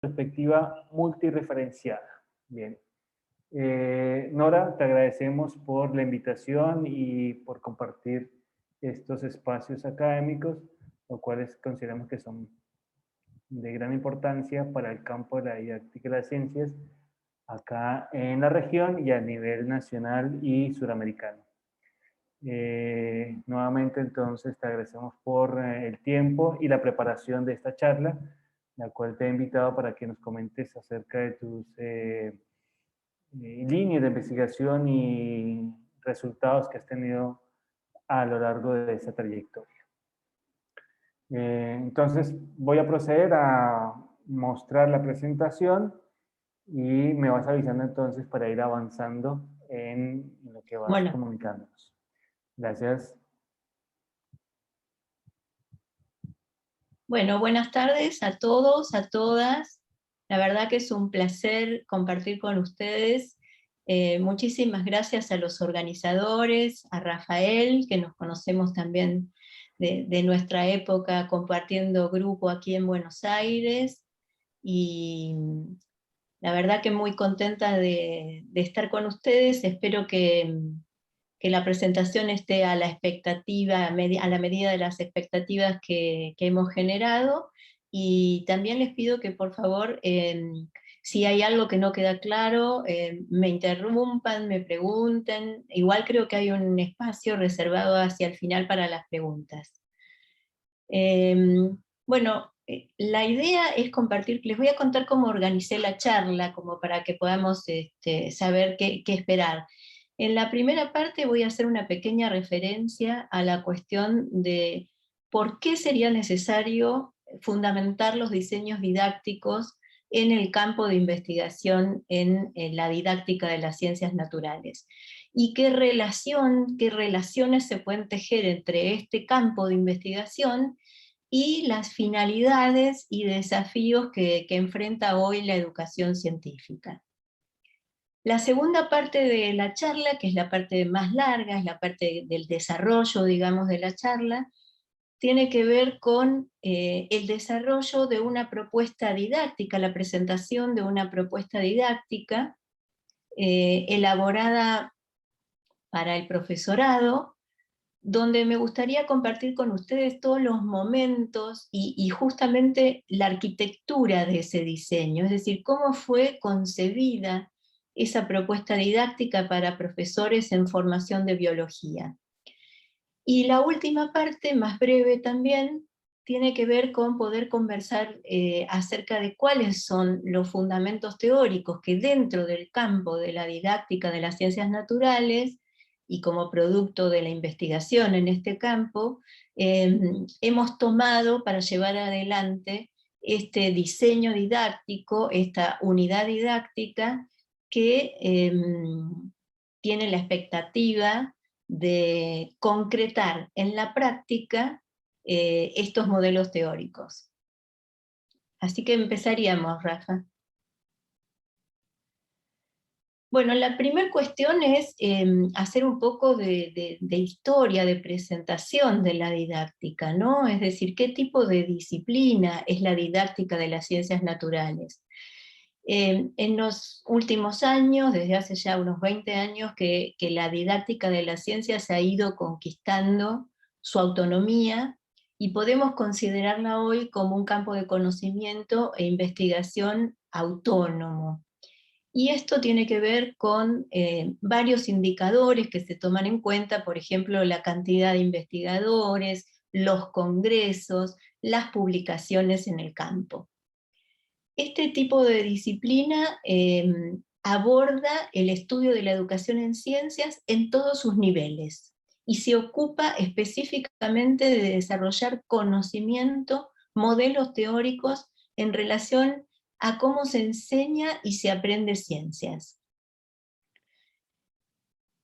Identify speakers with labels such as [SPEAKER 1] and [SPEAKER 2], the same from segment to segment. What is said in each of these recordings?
[SPEAKER 1] perspectiva multireferenciada. Bien. Nora, te agradecemos por la invitación y por compartir estos espacios académicos, los cuales consideramos que son de gran importancia para el campo de la didáctica de las ciencias acá en la región y a nivel nacional y suramericano. Nuevamente entonces te agradecemos por el tiempo y la preparación de esta charla, la cual te he invitado para que nos comentes acerca de tus líneas de investigación y resultados que has tenido a lo largo de esta trayectoria. Entonces voy a proceder a mostrar la presentación y me vas avisando entonces para ir avanzando en lo que vas comunicándonos. Gracias.
[SPEAKER 2] Bueno, buenas tardes a todos, a todas. La verdad que es un placer compartir con ustedes. Muchísimas gracias a los organizadores, a Rafael, que nos conocemos también de nuestra época compartiendo grupo aquí en Buenos Aires, y la verdad que muy contenta de estar con ustedes. Espero que la presentación esté a la expectativa, a la medida de las expectativas que hemos generado, y también les pido que por favor, si hay algo que no queda claro, me interrumpan, me pregunten. Igual creo que hay un espacio reservado hacia el final para las preguntas. Bueno, la idea es compartir, les voy a contar cómo organicé la charla, como para que podamos saber qué esperar. En la primera parte voy a hacer una pequeña referencia a la cuestión de por qué sería necesario fundamentar los diseños didácticos en el campo de investigación en la didáctica de las ciencias naturales. Y qué relaciones se pueden tejer entre este campo de investigación y las finalidades y desafíos que enfrenta hoy la educación científica. La segunda parte de la charla, que es la parte más larga, es la parte del desarrollo, digamos, de la charla, tiene que ver con el desarrollo de una propuesta didáctica, la presentación de una propuesta didáctica elaborada para el profesorado, donde me gustaría compartir con ustedes todos los momentos y justamente la arquitectura de ese diseño, es decir, cómo fue concebida esa propuesta didáctica para profesores en formación de biología. Y la última parte, más breve también, tiene que ver con poder conversar acerca de cuáles son los fundamentos teóricos que dentro del campo de la didáctica de las ciencias naturales, y como producto de la investigación en este campo, hemos tomado para llevar adelante este diseño didáctico, esta unidad didáctica que tiene la expectativa de concretar en la práctica estos modelos teóricos. Así que empezaríamos, Rafa. Bueno, la primera cuestión es hacer un poco de historia, de presentación de la didáctica, ¿no? Es decir, ¿qué tipo de disciplina es la didáctica de las ciencias naturales? En los últimos años, desde hace ya unos 20 años, que la didáctica de las ciencias ha ido conquistando su autonomía, y podemos considerarla hoy como un campo de conocimiento e investigación autónomo. Y esto tiene que ver con varios indicadores que se toman en cuenta, por ejemplo, la cantidad de investigadores, los congresos, las publicaciones en el campo. Este tipo de disciplina aborda el estudio de la educación en ciencias en todos sus niveles, y se ocupa específicamente de desarrollar conocimiento, modelos teóricos en relación a cómo se enseña y se aprende ciencias.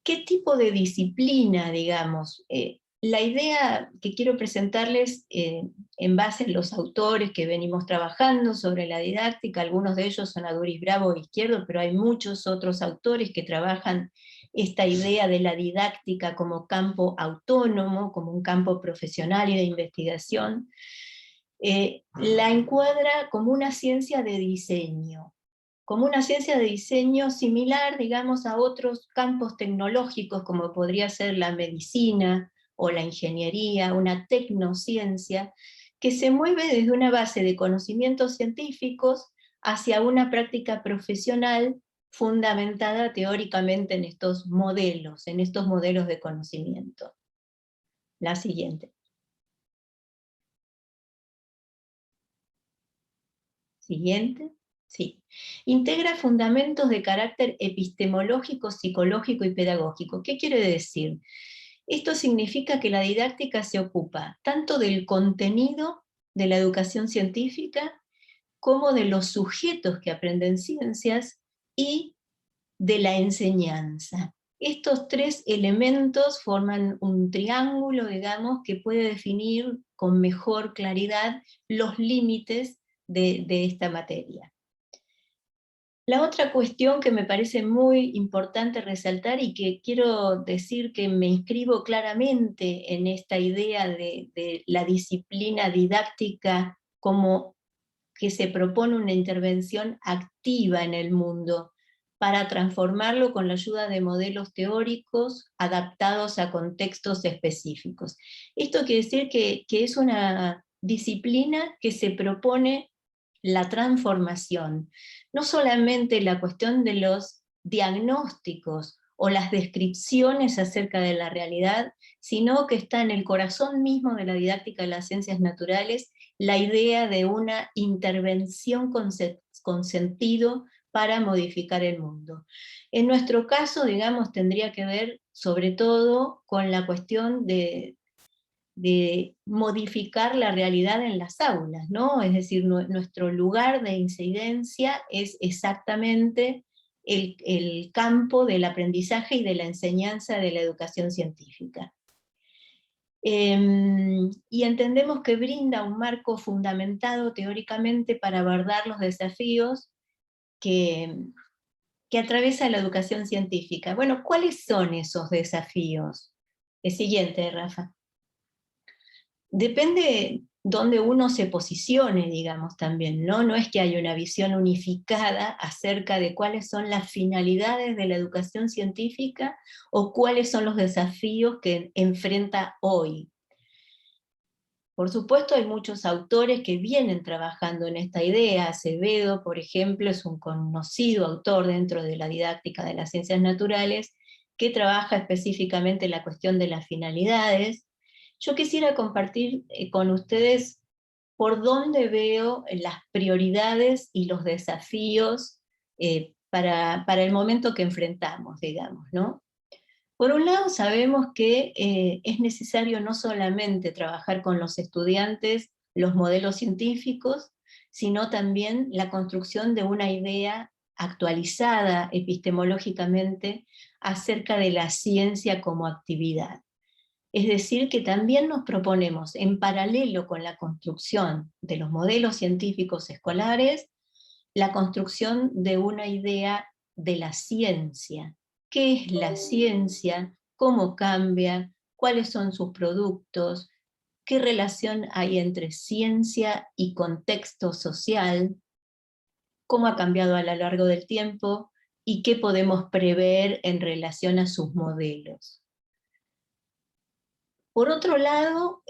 [SPEAKER 2] ¿Qué tipo de disciplina, digamos? La idea que quiero presentarles en base a los autores que venimos trabajando sobre la didáctica, algunos de ellos son Aduris Bravo e Izquierdo, pero hay muchos otros autores que trabajan esta idea de la didáctica como campo autónomo, como un campo profesional y de investigación. la encuadra como una ciencia de diseño, similar, digamos, a otros campos tecnológicos, como podría ser la medicina o la ingeniería, una tecnociencia, que se mueve desde una base de conocimientos científicos hacia una práctica profesional fundamentada teóricamente en estos modelos de conocimiento. La siguiente. Siguiente. Sí. Integra fundamentos de carácter epistemológico, psicológico y pedagógico. ¿Qué quiere decir? Esto significa que la didáctica se ocupa tanto del contenido de la educación científica como de los sujetos que aprenden ciencias y de la enseñanza. Estos tres elementos forman un triángulo, digamos, que puede definir con mejor claridad los límites de esta materia. La otra cuestión que me parece muy importante resaltar y que quiero decir que me inscribo claramente en esta idea de la disciplina didáctica como que se propone una intervención activa en el mundo para transformarlo con la ayuda de modelos teóricos adaptados a contextos específicos. Esto quiere decir que es una disciplina que se propone la transformación, no solamente la cuestión de los diagnósticos o las descripciones acerca de la realidad, sino que está en el corazón mismo de la didáctica de las ciencias naturales la idea de una intervención con sentido para modificar el mundo. En nuestro caso, digamos, tendría que ver sobre todo con la cuestión de modificar la realidad en las aulas, ¿no? Es decir, nuestro lugar de incidencia es exactamente el campo del aprendizaje y de la enseñanza de la educación científica. Y entendemos que brinda un marco fundamentado teóricamente para abordar los desafíos que atraviesa la educación científica. Bueno, ¿cuáles son esos desafíos? El siguiente, Rafa. Depende dónde uno se posicione, digamos, también, ¿no? No es que haya una visión unificada acerca de cuáles son las finalidades de la educación científica o cuáles son los desafíos que enfrenta hoy. Por supuesto, hay muchos autores que vienen trabajando en esta idea. Acevedo, por ejemplo, es un conocido autor dentro de la didáctica de las ciencias naturales, que trabaja específicamente la cuestión de las finalidades. Yo quisiera compartir con ustedes por dónde veo las prioridades y los desafíos para el momento que enfrentamos, digamos, ¿no? Por un lado, sabemos que es necesario no solamente trabajar con los estudiantes los modelos científicos, sino también la construcción de una idea actualizada epistemológicamente acerca de la ciencia como actividad. Es decir, que también nos proponemos, en paralelo con la construcción de los modelos científicos escolares, la construcción de una idea de la ciencia. ¿Qué es la ciencia? ¿Cómo cambia? ¿Cuáles son sus productos? ¿Qué relación hay entre ciencia y contexto social? ¿Cómo ha cambiado a lo largo del tiempo? ¿Y qué podemos prever en relación a sus modelos? Por otro lado,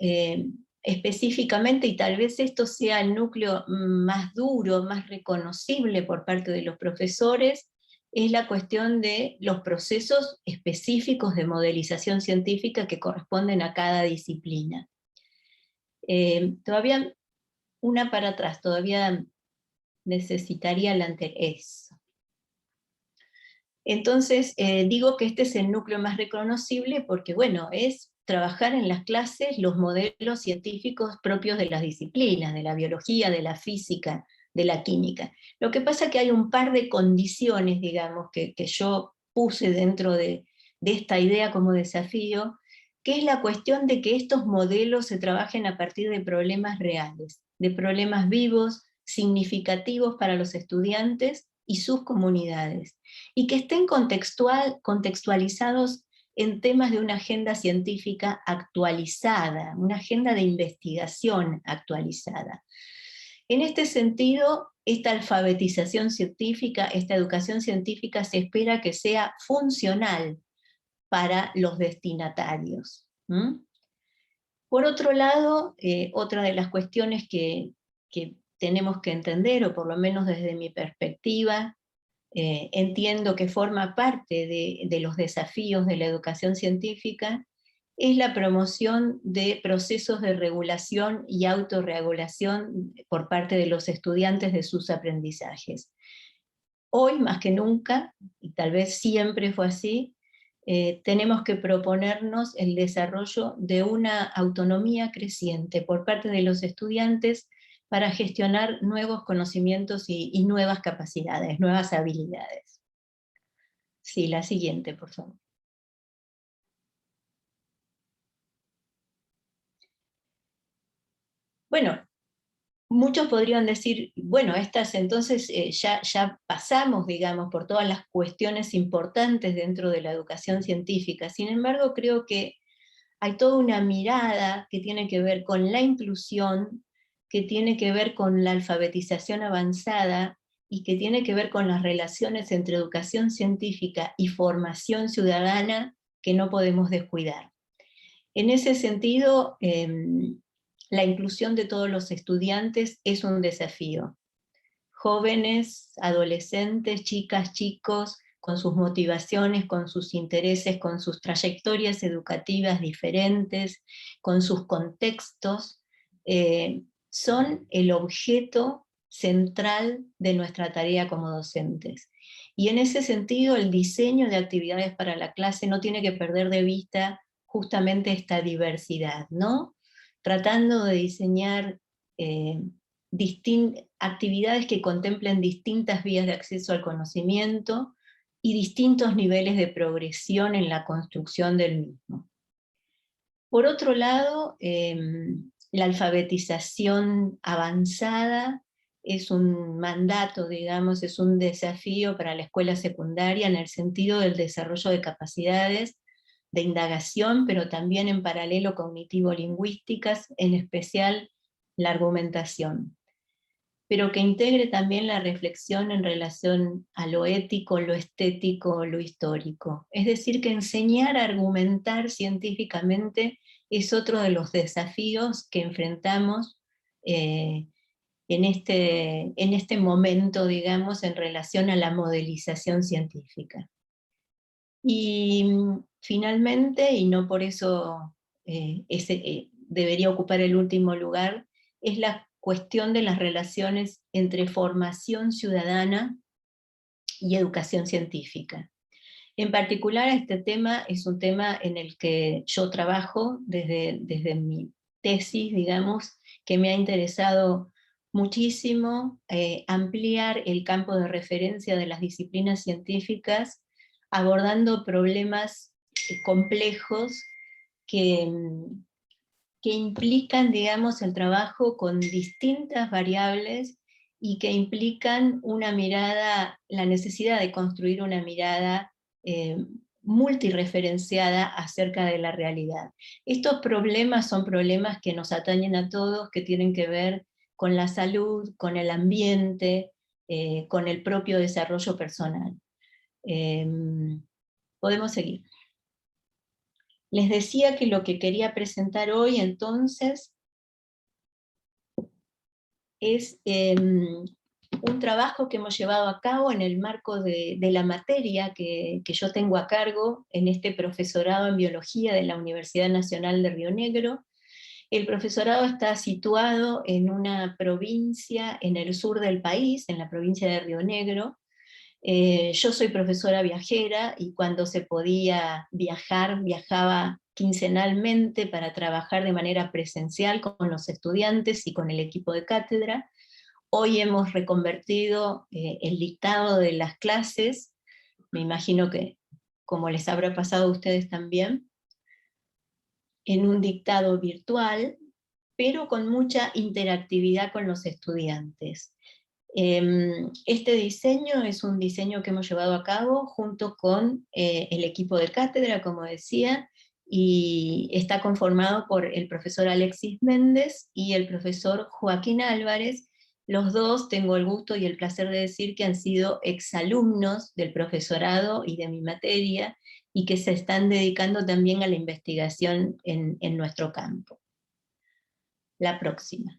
[SPEAKER 2] específicamente, y tal vez esto sea el núcleo más duro, más reconocible por parte de los profesores, es la cuestión de los procesos específicos de modelización científica que corresponden a cada disciplina. Todavía una para atrás, todavía necesitaría la anterior. Entonces, digo que este es el núcleo más reconocible porque, bueno, es trabajar en las clases los modelos científicos propios de las disciplinas, de la biología, de la física, de la química. Lo que pasa es que hay un par de condiciones, digamos, que yo puse dentro de esta idea como desafío, que es la cuestión de que estos modelos se trabajen a partir de problemas reales, de problemas vivos, significativos para los estudiantes y sus comunidades, y que estén contextualizados en temas de una agenda científica actualizada, una agenda de investigación actualizada. En este sentido, esta alfabetización científica, esta educación científica se espera que sea funcional para los destinatarios. Por otro lado, otra de las cuestiones que tenemos que entender, o por lo menos desde mi perspectiva, entiendo que forma parte de los desafíos de la educación científica, es la promoción de procesos de regulación y autorregulación por parte de los estudiantes de sus aprendizajes. Hoy, más que nunca, y tal vez siempre fue así, tenemos que proponernos el desarrollo de una autonomía creciente por parte de los estudiantes para gestionar nuevos conocimientos y nuevas capacidades, nuevas habilidades. Sí, la siguiente, por favor. Bueno, muchos podrían decir, bueno, estas entonces ya pasamos, digamos, por todas las cuestiones importantes dentro de la educación científica. Sin embargo, creo que hay toda una mirada que tiene que ver con la inclusión, que tiene que ver con la alfabetización avanzada y que tiene que ver con las relaciones entre educación científica y formación ciudadana que no podemos descuidar. En ese sentido, la inclusión de todos los estudiantes es un desafío. Jóvenes, adolescentes, chicas, chicos, con sus motivaciones, con sus intereses, con sus trayectorias educativas diferentes, con sus contextos, son el objeto central de nuestra tarea como docentes. Y en ese sentido, el diseño de actividades para la clase no tiene que perder de vista justamente esta diversidad, ¿no? Tratando de diseñar actividades que contemplen distintas vías de acceso al conocimiento y distintos niveles de progresión en la construcción del mismo. Por otro lado, la alfabetización avanzada es un mandato, digamos, es un desafío para la escuela secundaria en el sentido del desarrollo de capacidades de indagación, pero también en paralelo cognitivo-lingüísticas, en especial la argumentación, pero que integre también la reflexión en relación a lo ético, lo estético, lo histórico. Es decir, que enseñar a argumentar científicamente es otro de los desafíos que enfrentamos en este momento, digamos, en relación a la modelización científica. Y finalmente, y no por eso debería ocupar el último lugar, es la cuestión de las relaciones entre formación ciudadana y educación científica. En particular, este tema es un tema en el que yo trabajo desde mi tesis, digamos, que me ha interesado muchísimo ampliar el campo de referencia de las disciplinas científicas, abordando problemas complejos que implican, digamos, el trabajo con distintas variables y que implican una mirada, la necesidad de construir una mirada multireferenciada acerca de la realidad. Estos problemas son problemas que nos atañen a todos, que tienen que ver con la salud, con el ambiente, con el propio desarrollo personal. Podemos seguir. Les decía que lo que quería presentar hoy entonces es un trabajo que hemos llevado a cabo en el marco de la materia que yo tengo a cargo en este profesorado en biología de la Universidad Nacional de Río Negro. El profesorado está situado en una provincia en el sur del país, en la provincia de Río Negro. Yo soy profesora viajera y cuando se podía viajar, viajaba quincenalmente para trabajar de manera presencial con los estudiantes y con el equipo de cátedra. Hoy hemos reconvertido el dictado de las clases, me imagino que como les habrá pasado a ustedes también, en un dictado virtual, pero con mucha interactividad con los estudiantes. Este diseño es un diseño que hemos llevado a cabo junto con el equipo de cátedra, como decía, y está conformado por el profesor Alexis Méndez y el profesor Joaquín Álvarez. Los dos tengo el gusto y el placer de decir que han sido exalumnos del profesorado y de mi materia, y que se están dedicando también a la investigación en nuestro campo. La próxima.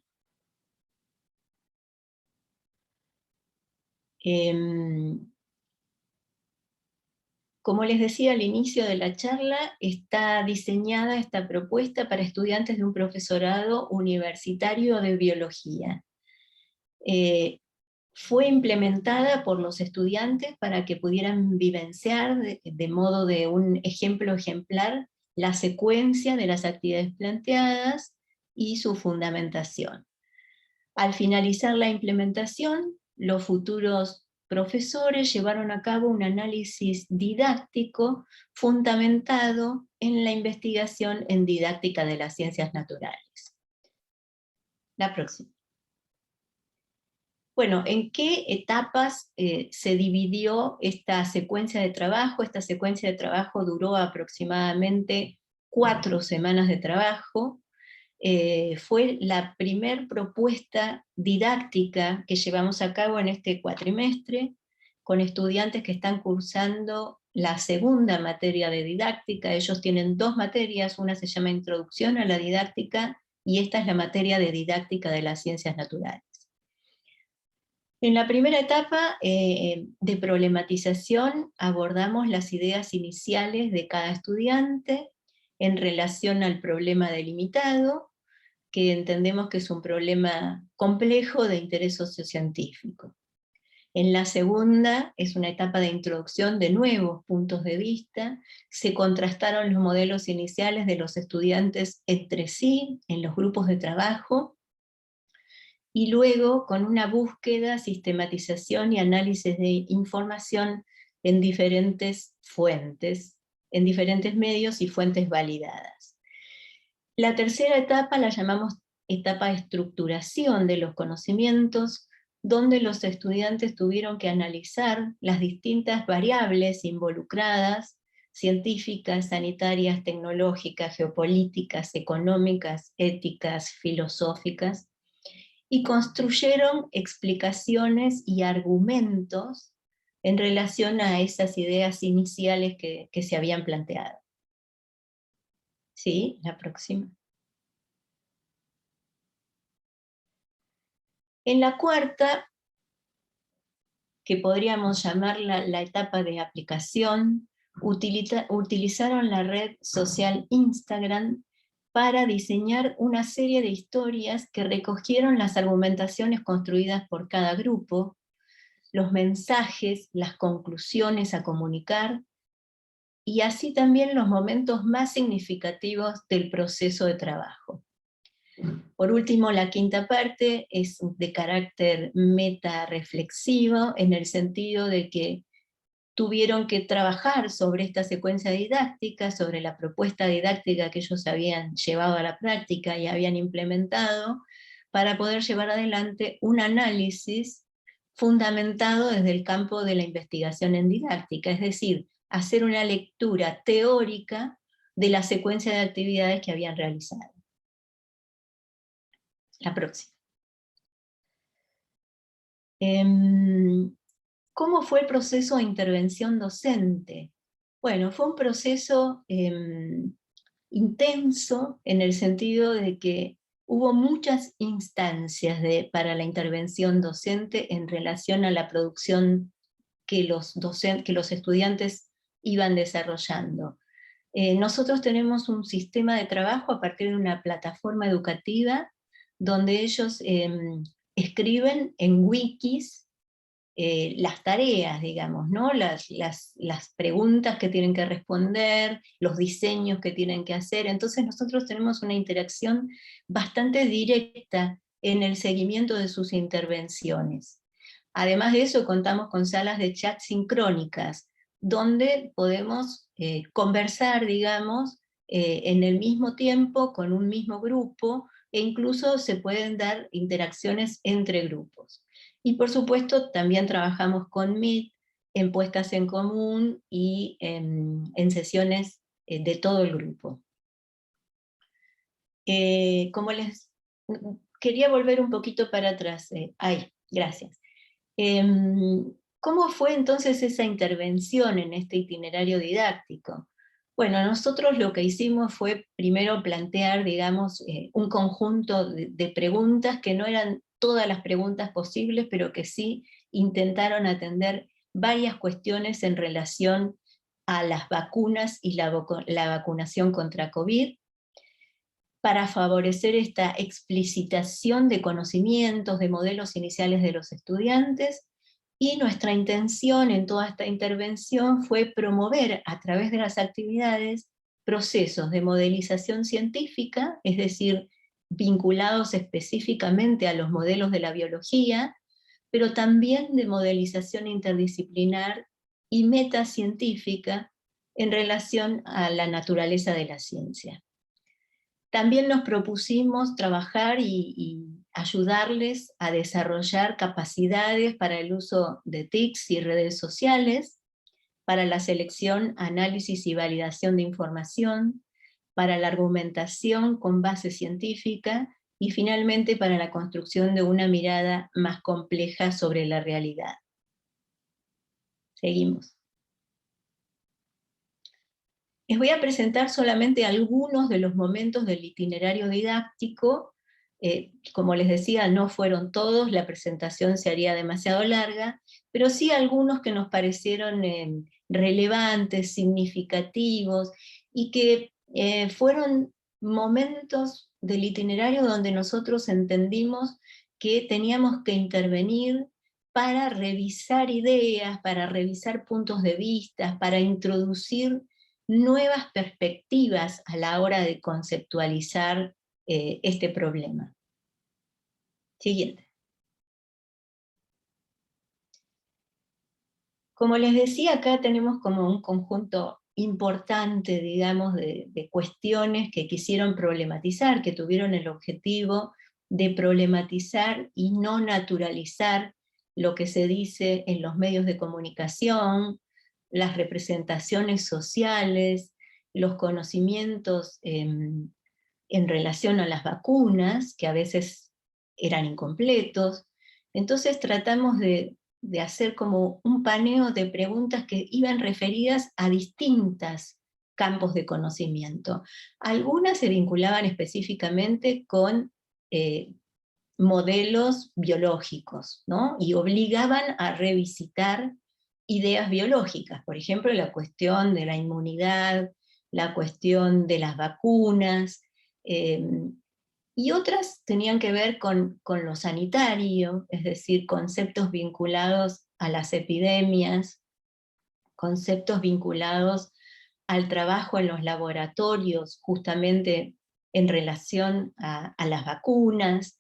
[SPEAKER 2] Como les decía al inicio de la charla, está diseñada esta propuesta para estudiantes de un profesorado universitario de biología. Fue implementada por los estudiantes para que pudieran vivenciar de modo de un ejemplo ejemplar la secuencia de las actividades planteadas y su fundamentación. Al finalizar la implementación, los futuros profesores llevaron a cabo un análisis didáctico fundamentado en la investigación en didáctica de las ciencias naturales. La próxima. Bueno, ¿en qué etapas se dividió esta secuencia de trabajo? Esta secuencia de trabajo duró aproximadamente 4 semanas de trabajo. Fue la primer propuesta didáctica que llevamos a cabo en este cuatrimestre, con estudiantes que están cursando la segunda materia de didáctica. Ellos tienen 2 materias, una se llama Introducción a la Didáctica, y esta es la materia de Didáctica de las Ciencias Naturales. En la primera etapa de problematización abordamos las ideas iniciales de cada estudiante en relación al problema delimitado, que entendemos que es un problema complejo de interés sociocientífico. En la segunda es una etapa de introducción de nuevos puntos de vista, se contrastaron los modelos iniciales de los estudiantes entre sí, en los grupos de trabajo, y luego con una búsqueda, sistematización y análisis de información en diferentes fuentes, en diferentes medios y fuentes validadas. La tercera etapa la llamamos etapa de estructuración de los conocimientos, donde los estudiantes tuvieron que analizar las distintas variables involucradas, científicas, sanitarias, tecnológicas, geopolíticas, económicas, éticas, filosóficas, y construyeron explicaciones y argumentos en relación a esas ideas iniciales que se habían planteado. ¿Sí? La próxima. En la cuarta, que podríamos llamar la etapa de aplicación, utilizaron la red social Instagram para diseñar una serie de historias que recogieron las argumentaciones construidas por cada grupo, los mensajes, las conclusiones a comunicar, y así también los momentos más significativos del proceso de trabajo. Por último, la quinta parte es de carácter meta-reflexivo, en el sentido de que tuvieron que trabajar sobre esta secuencia didáctica, sobre la propuesta didáctica que ellos habían llevado a la práctica y habían implementado, para poder llevar adelante un análisis fundamentado desde el campo de la investigación en didáctica, es decir, hacer una lectura teórica de la secuencia de actividades que habían realizado. La próxima. ¿Cómo fue el proceso de intervención docente? Bueno, fue un proceso intenso en el sentido de que hubo muchas instancias para la intervención docente en relación a la producción que los estudiantes iban desarrollando. Nosotros tenemos un sistema de trabajo a partir de una plataforma educativa donde ellos escriben en wikis las tareas, digamos, ¿no? Las preguntas que tienen que responder, los diseños que tienen que hacer. Entonces nosotros tenemos una interacción bastante directa en el seguimiento de sus intervenciones. Además de eso, contamos con salas de chat sincrónicas, donde podemos conversar, digamos, en el mismo tiempo, con un mismo grupo, e incluso se pueden dar interacciones entre grupos. Y por supuesto también trabajamos con Meet en puestas en común y en sesiones de todo el grupo. Como les quería volver un poquito para atrás. Gracias. ¿Cómo fue entonces esa intervención en este itinerario didáctico? Bueno, nosotros lo que hicimos fue primero plantear, digamos, un conjunto de preguntas que no eran todas las preguntas posibles, pero que sí intentaron atender varias cuestiones en relación a las vacunas y la vacunación contra COVID, para favorecer esta explicitación de conocimientos, de modelos iniciales de los estudiantes, y nuestra intención en toda esta intervención fue promover a través de las actividades procesos de modelización científica, es decir, vinculados específicamente a los modelos de la biología, pero también de modelización interdisciplinar y metacientífica en relación a la naturaleza de la ciencia. También nos propusimos trabajar y ayudarles a desarrollar capacidades para el uso de TICs y redes sociales, para la selección, análisis y validación de información, para la argumentación con base científica y finalmente para la construcción de una mirada más compleja sobre la realidad. Seguimos. Les voy a presentar solamente algunos de los momentos del itinerario didáctico. Como les decía, no fueron todos, la presentación se haría demasiado larga, pero sí algunos que nos parecieron relevantes, significativos, y que fueron momentos del itinerario donde nosotros entendimos que teníamos que intervenir para revisar ideas, para revisar puntos de vista, para introducir nuevas perspectivas a la hora de conceptualizar este problema. Siguiente. Como les decía, acá tenemos como un conjunto importante, digamos, de cuestiones que quisieron problematizar, que tuvieron el objetivo de problematizar y no naturalizar lo que se dice en los medios de comunicación, las representaciones sociales, los conocimientos en relación a las vacunas, que a veces eran incompletos. Entonces tratamos de hacer como un paneo de preguntas que iban referidas a distintos campos de conocimiento. Algunas se vinculaban específicamente con modelos biológicos, ¿no? Y obligaban a revisitar ideas biológicas, por ejemplo, la cuestión de la inmunidad, la cuestión de las vacunas, y otras tenían que ver con lo sanitario, es decir, conceptos vinculados a las epidemias, conceptos vinculados al trabajo en los laboratorios, justamente en relación a las vacunas,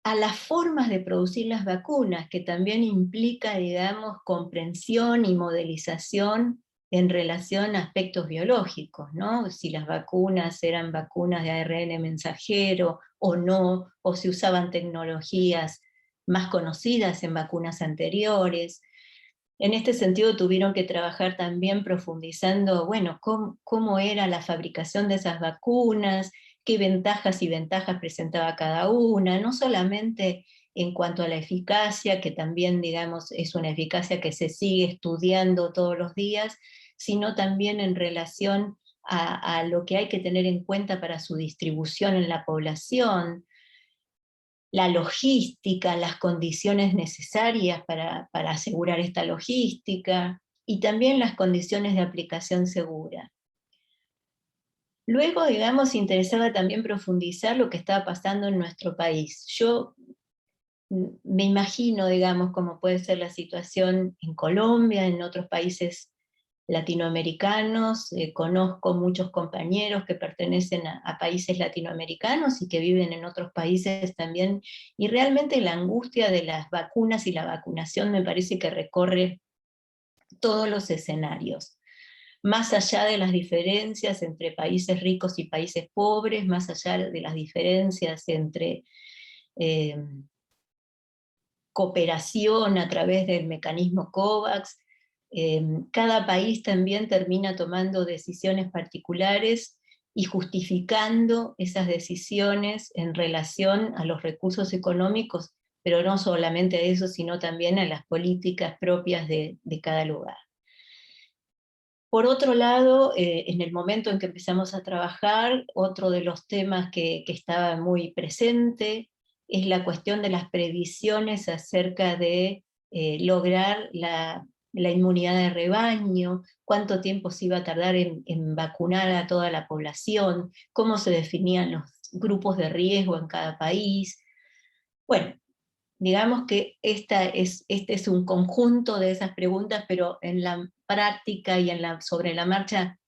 [SPEAKER 2] a las formas de producir las vacunas, que también implica, digamos, comprensión y modelización en relación a aspectos biológicos, ¿no? Si las vacunas eran vacunas de ARN mensajero o no, o si usaban tecnologías más conocidas en vacunas anteriores. En este sentido tuvieron que trabajar también profundizando, bueno, cómo era la fabricación de esas vacunas, qué ventajas y ventajas presentaba cada una, no solamente en cuanto a la eficacia, que también, digamos, es una eficacia que se sigue estudiando todos los días, sino también en relación a lo que hay que tener en cuenta para su distribución en la población, la logística, las condiciones necesarias para asegurar esta logística, y también las condiciones de aplicación segura. Luego, digamos, interesaba también profundizar lo que estaba pasando en nuestro país. Yo me imagino, digamos, cómo puede ser la situación en Colombia, en otros países latinoamericanos, conozco muchos compañeros que pertenecen a países latinoamericanos y que viven en otros países también, y realmente la angustia de las vacunas y la vacunación me parece que recorre todos los escenarios. Más allá de las diferencias entre países ricos y países pobres, más allá de las diferencias entre cooperación a través del mecanismo COVAX. Cada país también termina tomando decisiones particulares y justificando esas decisiones en relación a los recursos económicos, pero no solamente a eso, sino también a las políticas propias de cada lugar. Por otro lado, en el momento en que empezamos a trabajar, otro de los temas que estaba muy presente es la cuestión de las previsiones acerca de lograr la inmunidad de rebaño, cuánto tiempo se iba a tardar en vacunar a toda la población, cómo se definían los grupos de riesgo en cada país. Bueno, digamos que este es un conjunto de esas preguntas, pero en la práctica y sobre la marcha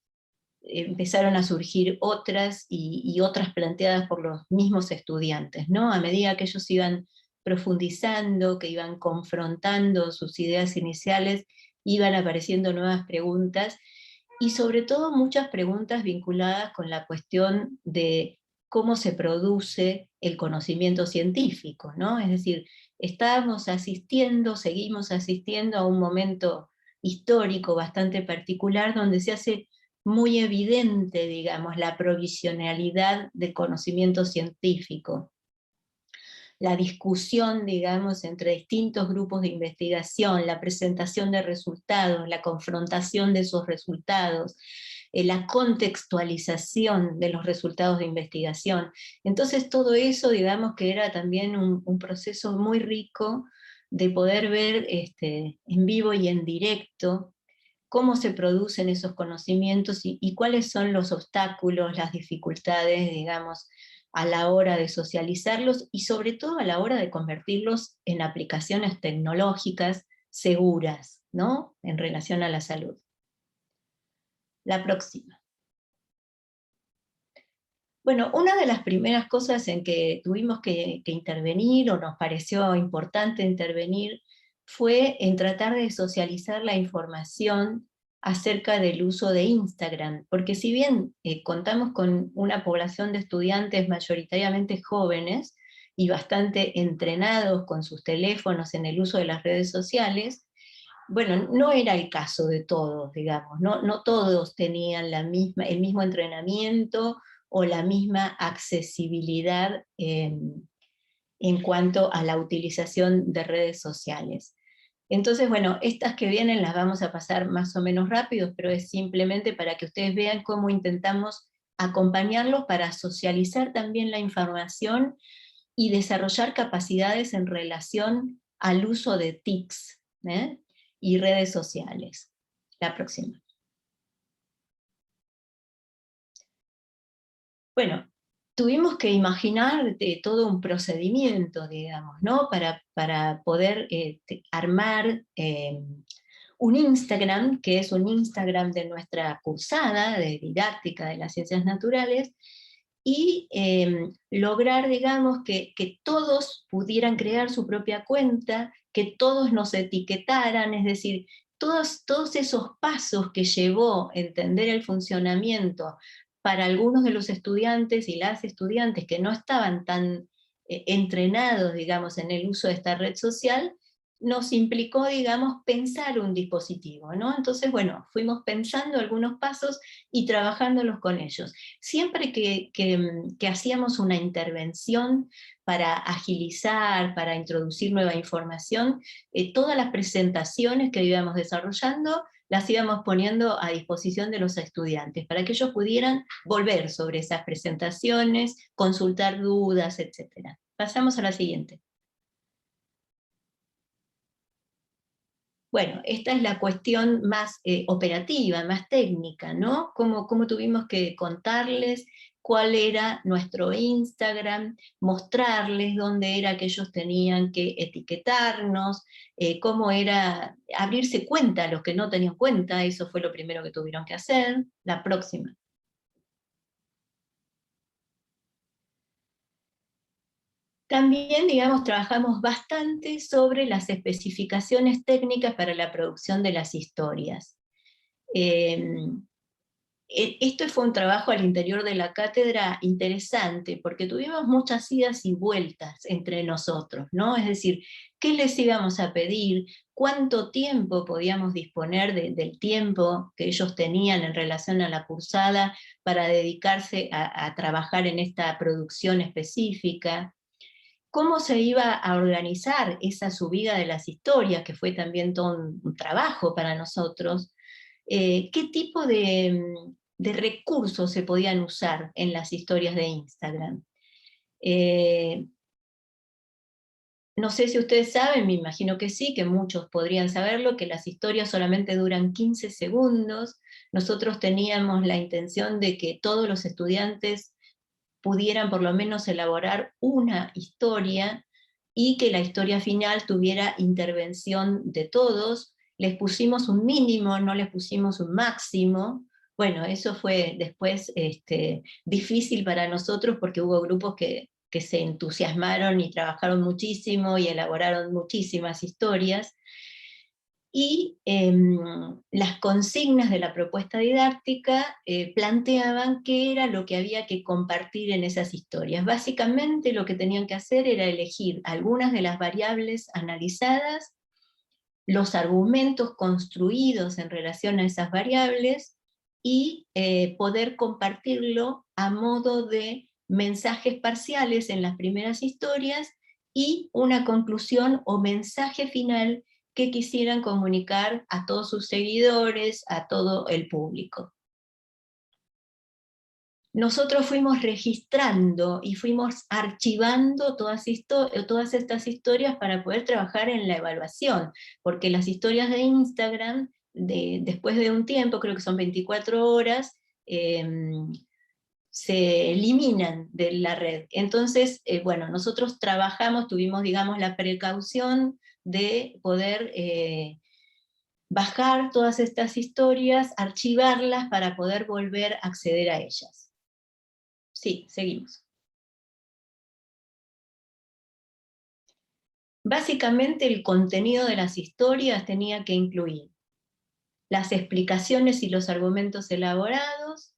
[SPEAKER 2] empezaron a surgir otras y otras planteadas por los mismos estudiantes, ¿no? A medida que ellos iban profundizando, que iban confrontando sus ideas iniciales, iban apareciendo nuevas preguntas, y sobre todo muchas preguntas vinculadas con la cuestión de cómo se produce el conocimiento científico, ¿no? Es decir, seguimos asistiendo a un momento histórico bastante particular donde se hace muy evidente, digamos, la provisionalidad del conocimiento científico, la discusión, digamos, entre distintos grupos de investigación, la presentación de resultados, la confrontación de esos resultados, la contextualización de los resultados de investigación. Entonces todo eso, digamos, que era también un proceso muy rico de poder ver en vivo y en directo cómo se producen esos conocimientos y cuáles son los obstáculos, las dificultades, digamos, a la hora de socializarlos y sobre todo a la hora de convertirlos en aplicaciones tecnológicas seguras, ¿no? En relación a la salud. La próxima. Bueno, una de las primeras cosas en que tuvimos que intervenir, o nos pareció importante intervenir, fue en tratar de socializar la información acerca del uso de Instagram, porque si bien contamos con una población de estudiantes mayoritariamente jóvenes y bastante entrenados con sus teléfonos en el uso de las redes sociales, bueno, no era el caso de todos, digamos, no todos tenían el mismo entrenamiento o la misma accesibilidad en cuanto a la utilización de redes sociales. Entonces, bueno, estas que vienen las vamos a pasar más o menos rápido, pero es simplemente para que ustedes vean cómo intentamos acompañarlos para socializar también la información y desarrollar capacidades en relación al uso de TICs y redes sociales. La próxima. Bueno, tuvimos que imaginar todo un procedimiento, digamos, ¿no? Para poder armar un Instagram, que es un Instagram de nuestra cursada de didáctica de las ciencias naturales, y lograr, digamos, que todos pudieran crear su propia cuenta, que todos nos etiquetaran, es decir, todos esos pasos que llevó a entender el funcionamiento para algunos de los estudiantes y las estudiantes que no estaban tan entrenados, digamos, en el uso de esta red social, nos implicó, digamos, pensar un dispositivo, ¿no? Entonces, bueno, fuimos pensando algunos pasos y trabajándolos con ellos. Siempre que hacíamos una intervención para agilizar, para introducir nueva información, todas las presentaciones que íbamos desarrollando las íbamos poniendo a disposición de los estudiantes, para que ellos pudieran volver sobre esas presentaciones, consultar dudas, etc. Pasamos a la siguiente. Bueno, esta es la cuestión más operativa, más técnica, ¿no? Cómo tuvimos que contarles cuál era nuestro Instagram, mostrarles dónde era que ellos tenían que etiquetarnos, cómo era abrirse cuenta, los que no tenían cuenta, eso fue lo primero que tuvieron que hacer. La próxima. También, digamos, trabajamos bastante sobre las especificaciones técnicas para la producción de las historias. Esto fue un trabajo al interior de la cátedra interesante, porque tuvimos muchas idas y vueltas entre nosotros, ¿no? Es decir, ¿qué les íbamos a pedir? ¿Cuánto tiempo podíamos disponer del tiempo que ellos tenían en relación a la cursada para dedicarse a trabajar en esta producción específica? ¿Cómo se iba a organizar esa subida de las historias, que fue también todo un trabajo para nosotros? ¿Qué tipo de recursos se podían usar en las historias de Instagram? Eh, no sé si ustedes saben, me imagino que sí, que muchos podrían saberlo, que las historias solamente duran 15 segundos. Nosotros teníamos la intención de que todos los estudiantes pudieran por lo menos elaborar una historia y que la historia final tuviera intervención de todos. Les pusimos un mínimo, no les pusimos un máximo. Bueno, eso fue después difícil para nosotros porque hubo grupos que se entusiasmaron y trabajaron muchísimo y elaboraron muchísimas historias. Y las consignas de la propuesta didáctica planteaban qué era lo que había que compartir en esas historias. Básicamente lo que tenían que hacer era elegir algunas de las variables analizadas, los argumentos construidos en relación a esas variables, y poder compartirlo a modo de mensajes parciales en las primeras historias, y una conclusión o mensaje final que quisieran comunicar a todos sus seguidores, a todo el público. Nosotros fuimos registrando y fuimos archivando todas estas historias para poder trabajar en la evaluación, porque las historias de Instagram, después de un tiempo, creo que son 24 horas, se eliminan de la red. Entonces, bueno, nosotros trabajamos, tuvimos, digamos, la precaución de poder bajar todas estas historias, archivarlas para poder volver a acceder a ellas. Sí, seguimos. Básicamente el contenido de las historias tenía que incluir las explicaciones y los argumentos elaborados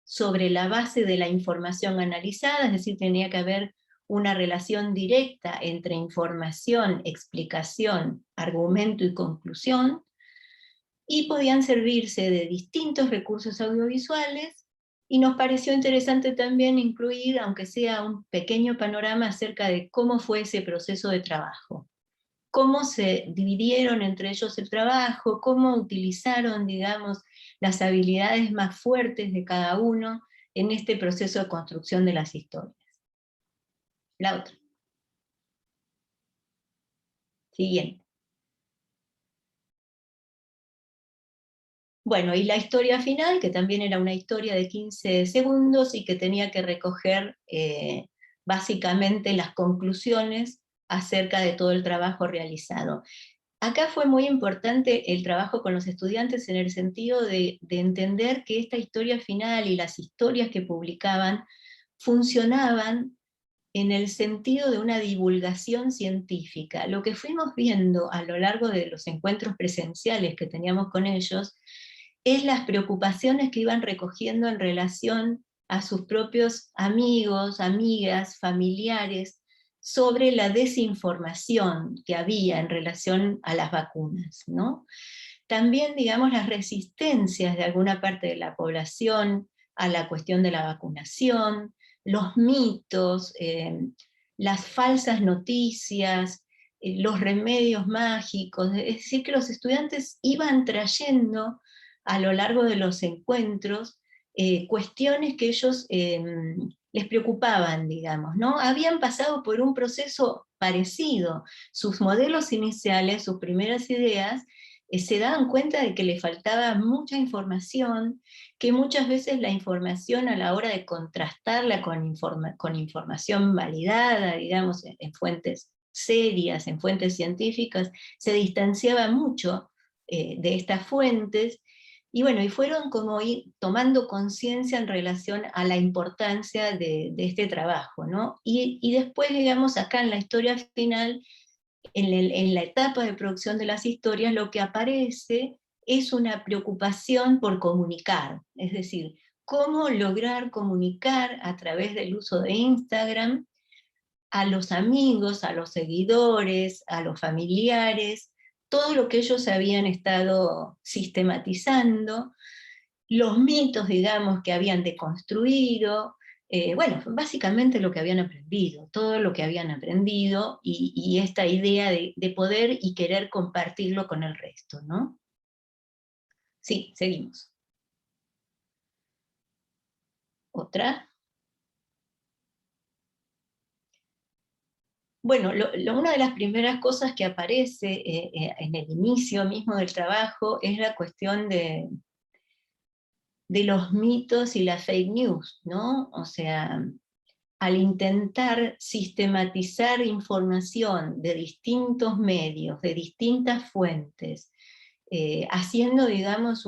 [SPEAKER 2] sobre la base de la información analizada, es decir, tenía que haber una relación directa entre información, explicación, argumento y conclusión, y podían servirse de distintos recursos audiovisuales, y nos pareció interesante también incluir, aunque sea un pequeño panorama acerca de cómo fue ese proceso de trabajo, cómo se dividieron entre ellos el trabajo, cómo utilizaron, digamos, las habilidades más fuertes de cada uno en este proceso de construcción de las historias. La otra. Siguiente. Bueno, y la historia final, que también era una historia de 15 segundos y que tenía que recoger básicamente las conclusiones acerca de todo el trabajo realizado. Acá fue muy importante el trabajo con los estudiantes en el sentido de entender que esta historia final y las historias que publicaban funcionaban en el sentido de una divulgación científica. Lo que fuimos viendo a lo largo de los encuentros presenciales que teníamos con ellos es las preocupaciones que iban recogiendo en relación a sus propios amigos, amigas, familiares, sobre la desinformación que había en relación a las vacunas, ¿no? También, digamos, las resistencias de alguna parte de la población a la cuestión de la vacunación, los mitos, las falsas noticias, los remedios mágicos, es decir, que los estudiantes iban trayendo a lo largo de los encuentros cuestiones que ellos les preocupaban, digamos, ¿no? Habían pasado por un proceso parecido. Sus modelos iniciales, sus primeras ideas, se daban cuenta de que le faltaba mucha información, que muchas veces la información a la hora de contrastarla con información validada, digamos, en fuentes serias, en fuentes científicas, se distanciaba mucho de estas fuentes. Y bueno, y fueron como ir tomando conciencia en relación a la importancia de este trabajo, ¿no? Y después, digamos, acá en la historia final, en la etapa de producción de las historias, lo que aparece es una preocupación por comunicar, es decir, cómo lograr comunicar a través del uso de Instagram a los amigos, a los seguidores, a los familiares, todo lo que ellos habían estado sistematizando, los mitos, digamos, que habían deconstruido, bueno, básicamente lo que habían aprendido, todo lo que habían aprendido y esta idea de poder y querer compartirlo con el resto, ¿no? Sí, seguimos. Otra. Bueno, una de las primeras cosas que aparece en el inicio mismo del trabajo es la cuestión de los mitos y las fake news, ¿no? O sea, al intentar sistematizar información de distintos medios, de distintas fuentes, haciendo, digamos,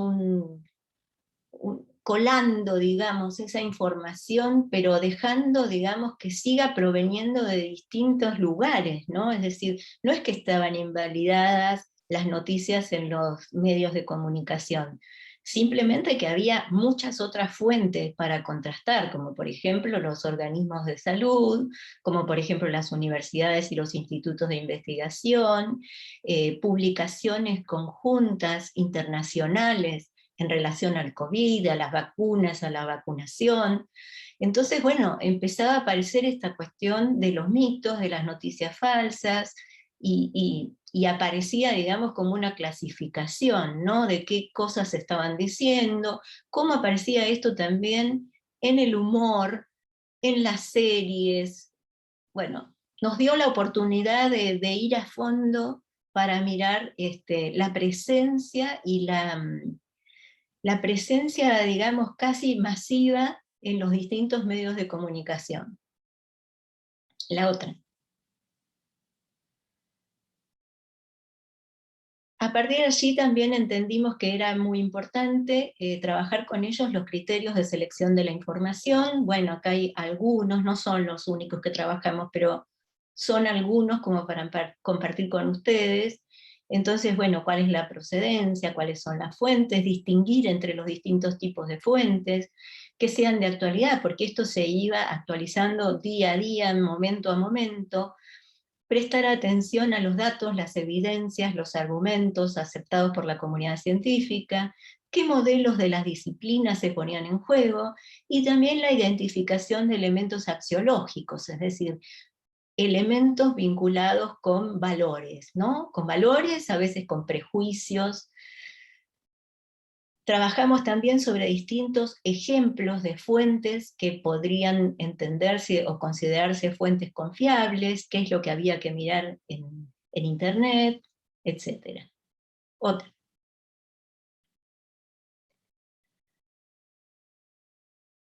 [SPEAKER 2] colando, digamos, esa información, pero dejando, digamos, que siga proveniendo de distintos lugares, ¿no? Es decir, no es que estaban invalidadas las noticias en los medios de comunicación, simplemente que había muchas otras fuentes para contrastar, como por ejemplo los organismos de salud, como por ejemplo las universidades y los institutos de investigación, publicaciones conjuntas internacionales en relación al COVID, a las vacunas, a la vacunación. Entonces, bueno, empezaba a aparecer esta cuestión de los mitos, de las noticias falsas, y aparecía, digamos, como una clasificación, ¿no? De qué cosas se estaban diciendo, cómo aparecía esto también en el humor, en las series. Bueno, nos dio la oportunidad de ir a fondo para mirar la presencia y la presencia, digamos, casi masiva en los distintos medios de comunicación. La otra. A partir de allí también entendimos que era muy importante trabajar con ellos los criterios de selección de la información. Bueno, acá hay algunos, no son los únicos que trabajamos, pero son algunos como para compartir con ustedes. Entonces, bueno, ¿cuál es la procedencia? ¿Cuáles son las fuentes? Distinguir entre los distintos tipos de fuentes, que sean de actualidad, porque esto se iba actualizando día a día, momento a momento. Prestar atención a los datos, las evidencias, los argumentos aceptados por la comunidad científica, qué modelos de las disciplinas se ponían en juego, y también la identificación de elementos axiológicos, es decir, elementos vinculados con valores, ¿no? Con valores, a veces con prejuicios. Trabajamos también sobre distintos ejemplos de fuentes que podrían entenderse o considerarse fuentes confiables, qué es lo que había que mirar en Internet, etc. Otra.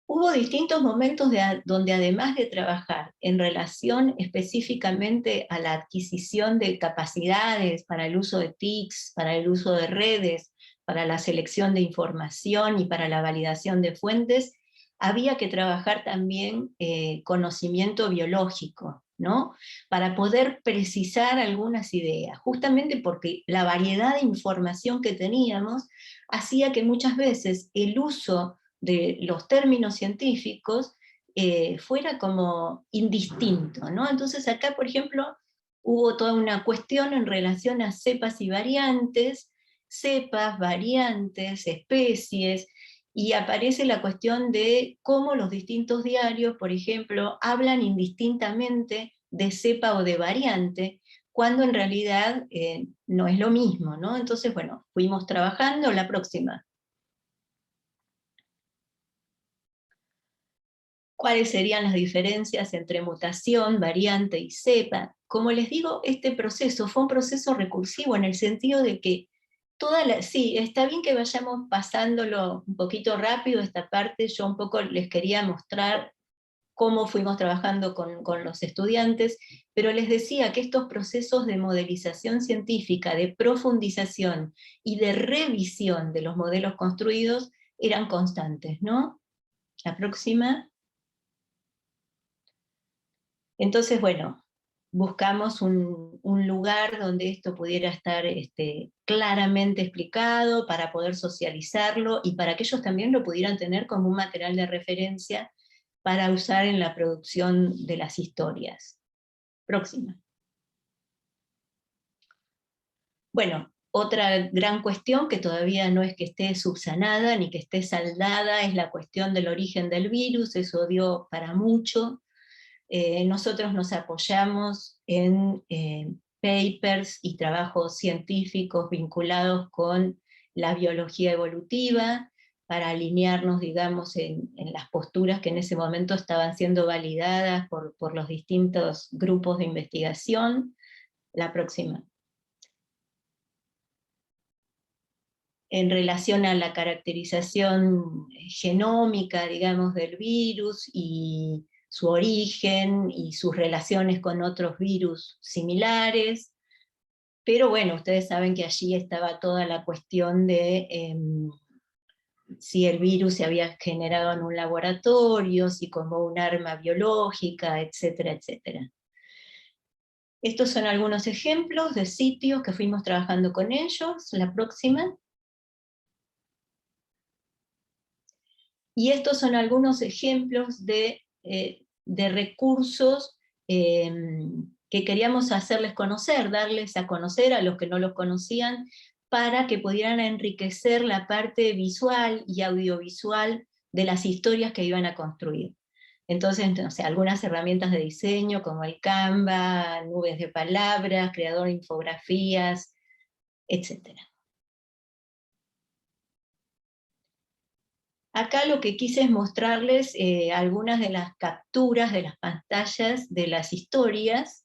[SPEAKER 2] Hubo distintos momentos donde además de trabajar en relación específicamente a la adquisición de capacidades para el uso de TICs, para el uso de redes, para la selección de información y para la validación de fuentes, había que trabajar también conocimiento biológico, ¿no? Para poder precisar algunas ideas, justamente porque la variedad de información que teníamos hacía que muchas veces el uso de los términos científicos fuera como indistinto, ¿no? Entonces acá, por ejemplo, hubo toda una cuestión en relación a cepas y variantes, cepas, variantes, especies, y aparece la cuestión de cómo los distintos diarios, por ejemplo, hablan indistintamente de cepa o de variante, cuando en realidad no es lo mismo, ¿no? Entonces, bueno, fuimos trabajando. La próxima. ¿Cuáles serían las diferencias entre mutación, variante y cepa? Como les digo, este proceso fue un proceso recursivo en el sentido de que sí, está bien que vayamos pasándolo un poquito rápido esta parte. Yo un poco les quería mostrar cómo fuimos trabajando con los estudiantes, pero les decía que estos procesos de modelización científica, de profundización y de revisión de los modelos construidos eran constantes, ¿no? La próxima. Entonces, bueno, buscamos un lugar donde esto pudiera estar claramente explicado para poder socializarlo y para que ellos también lo pudieran tener como un material de referencia para usar en la producción de las historias. Próxima. Bueno, otra gran cuestión que todavía no es que esté subsanada ni que esté saldada es la cuestión del origen del virus. Eso dio para mucho. Nosotros nos apoyamos en papers y trabajos científicos vinculados con la biología evolutiva, para alinearnos, digamos, en las posturas que en ese momento estaban siendo validadas por los distintos grupos de investigación. La próxima. En relación a la caracterización genómica, digamos, del virus y su origen y sus relaciones con otros virus similares. Pero bueno, ustedes saben que allí estaba toda la cuestión de si el virus se había generado en un laboratorio, si como un arma biológica, etcétera, etcétera. Estos son algunos ejemplos de sitios que fuimos trabajando con ellos. La próxima. Y estos son algunos ejemplos de recursos que queríamos hacerles conocer, darles a conocer a los que no los conocían, para que pudieran enriquecer la parte visual y audiovisual de las historias que iban a construir. Entonces, no sé, algunas herramientas de diseño como el Canva, nubes de palabras, creador de infografías, etc. Acá lo que quise es mostrarles algunas de las capturas de las pantallas de las historias.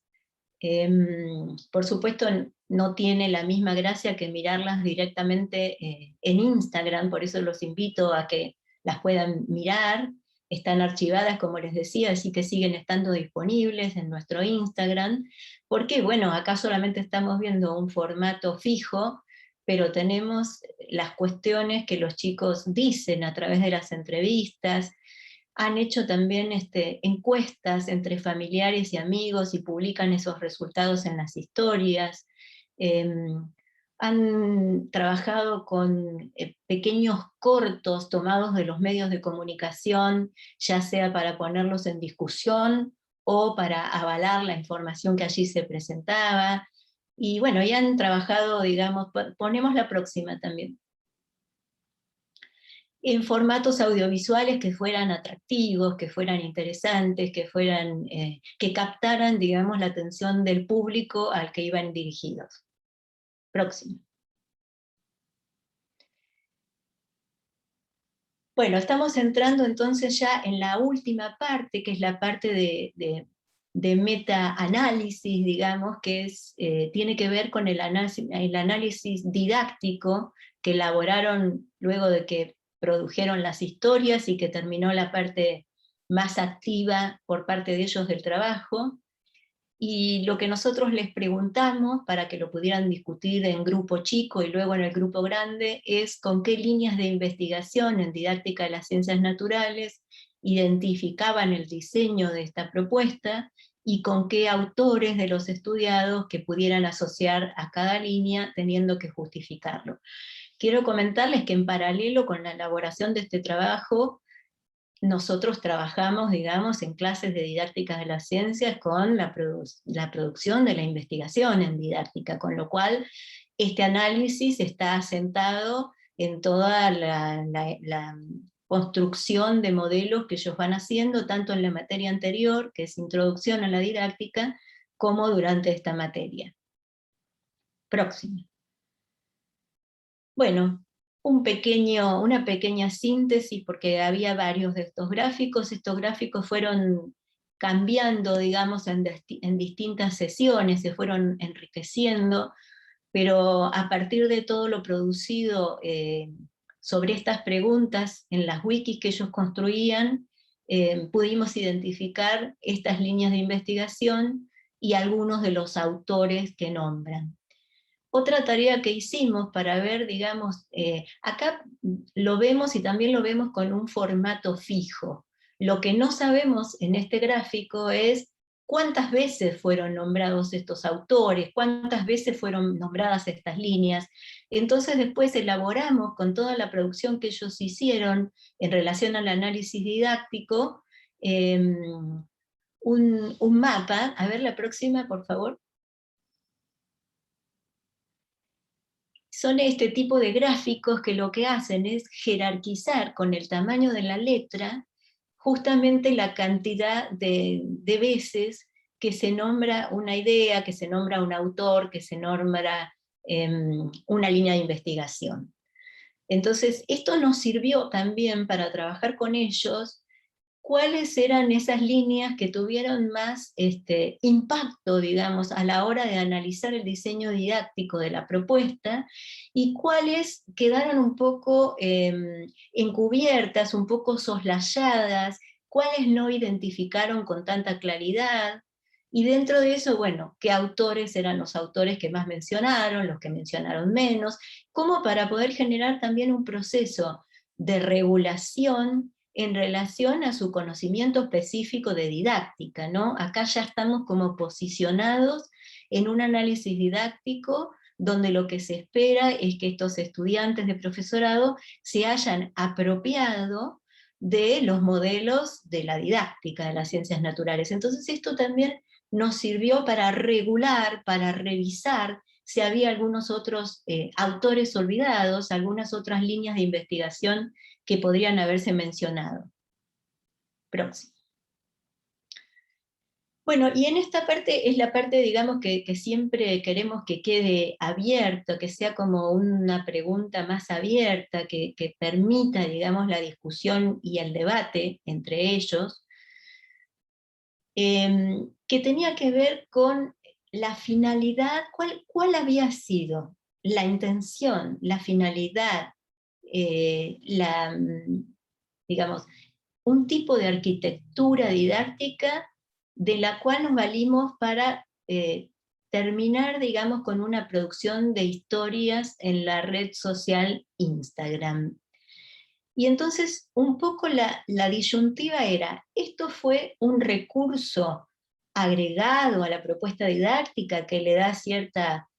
[SPEAKER 2] Por supuesto no tiene la misma gracia que mirarlas directamente en Instagram, por eso los invito a que las puedan mirar. Están archivadas, como les decía, así que siguen estando disponibles en nuestro Instagram, porque bueno, acá solamente estamos viendo un formato fijo, pero tenemos las cuestiones que los chicos dicen a través de las entrevistas. Han hecho también encuestas entre familiares y amigos y publican esos resultados en las historias. Han trabajado con pequeños cortos tomados de los medios de comunicación, ya sea para ponerlos en discusión o para avalar la información que allí se presentaba. Y bueno, ya han trabajado, digamos, ponemos la próxima también, en formatos audiovisuales que fueran atractivos, que fueran interesantes, que captaran, digamos, la atención del público al que iban dirigidos. Próximo. Bueno, estamos entrando entonces ya en la última parte, que es la parte de meta-análisis, digamos, que tiene que ver con el análisis didáctico que elaboraron luego de que produjeron las historias y que terminó la parte más activa por parte de ellos del trabajo. Y lo que nosotros les preguntamos, para que lo pudieran discutir en grupo chico y luego en el grupo grande, es con qué líneas de investigación en didáctica de las ciencias naturales identificaban el diseño de esta propuesta, y con qué autores de los estudiados que pudieran asociar a cada línea teniendo que justificarlo. Quiero comentarles que en paralelo con la elaboración de este trabajo, nosotros trabajamos, digamos, en clases de didáctica de las ciencias con la producción de la investigación en didáctica, con lo cual este análisis está asentado en toda la construcción de modelos que ellos van haciendo, tanto en la materia anterior, que es introducción a la didáctica, como durante esta materia. Próximo. Bueno, una pequeña síntesis, porque había varios de estos gráficos. Estos gráficos fueron cambiando, digamos, en distintas sesiones, se fueron enriqueciendo, pero a partir de todo lo producido sobre estas preguntas en las wikis que ellos construían, pudimos identificar estas líneas de investigación y algunos de los autores que nombran. Otra tarea que hicimos para ver, digamos, acá lo vemos y también lo vemos con un formato fijo. Lo que no sabemos en este gráfico es cuántas veces fueron nombrados estos autores, cuántas veces fueron nombradas estas líneas. Entonces después elaboramos con toda la producción que ellos hicieron en relación al análisis didáctico, un mapa. A ver la próxima, por favor. Son este tipo de gráficos que lo que hacen es jerarquizar con el tamaño de la letra justamente la cantidad de veces que se nombra una idea, que se nombra un autor, que se nombra una línea de investigación. Entonces, esto nos sirvió también para trabajar con ellos cuáles eran esas líneas que tuvieron más impacto, digamos, a la hora de analizar el diseño didáctico de la propuesta, y cuáles quedaron un poco encubiertas, un poco soslayadas, cuáles no identificaron con tanta claridad, y dentro de eso, bueno, qué autores eran los autores que más mencionaron, los que mencionaron menos, como para poder generar también un proceso de regulación en relación a su conocimiento específico de didáctica, ¿no? Acá ya estamos como posicionados en un análisis didáctico donde lo que se espera es que estos estudiantes de profesorado se hayan apropiado de los modelos de la didáctica de las ciencias naturales. Entonces esto también nos sirvió para regular, para revisar si había algunos otros autores olvidados, algunas otras líneas de investigación que podrían haberse mencionado. Próximo. Bueno, y en esta parte es la parte, digamos, que siempre queremos que quede abierto, que sea como una pregunta más abierta, que permita, digamos, la discusión y el debate entre ellos, que tenía que ver con la finalidad, cuál había sido la intención, la finalidad, digamos, un tipo de arquitectura didáctica de la cual nos valimos para terminar, digamos, con una producción de historias en la red social Instagram. Y entonces un poco la disyuntiva era, ¿esto fue un recurso agregado a la propuesta didáctica que le da cierta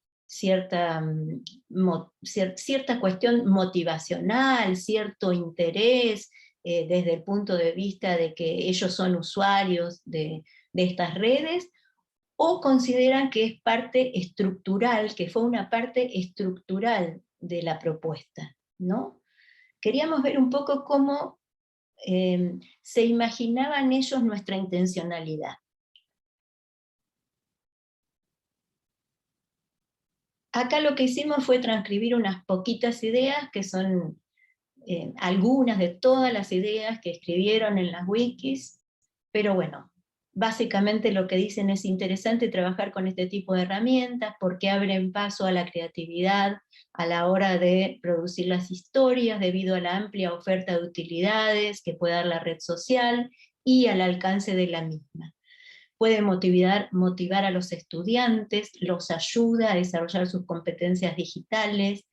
[SPEAKER 2] cuestión motivacional, cierto interés desde el punto de vista de que ellos son usuarios de estas redes, o consideran que es parte estructural, que fue una parte estructural de la propuesta, ¿no? Queríamos ver un poco cómo se imaginaban ellos nuestra intencionalidad. Acá lo que hicimos fue transcribir unas poquitas ideas, que son algunas de todas las ideas que escribieron en las wikis, pero bueno, básicamente lo que dicen es interesante trabajar con este tipo de herramientas porque abren paso a la creatividad a la hora de producir las historias debido a la amplia oferta de utilidades que puede dar la red social y al alcance de la misma. Puede motivar a los estudiantes, los ayuda a desarrollar sus competencias digitales,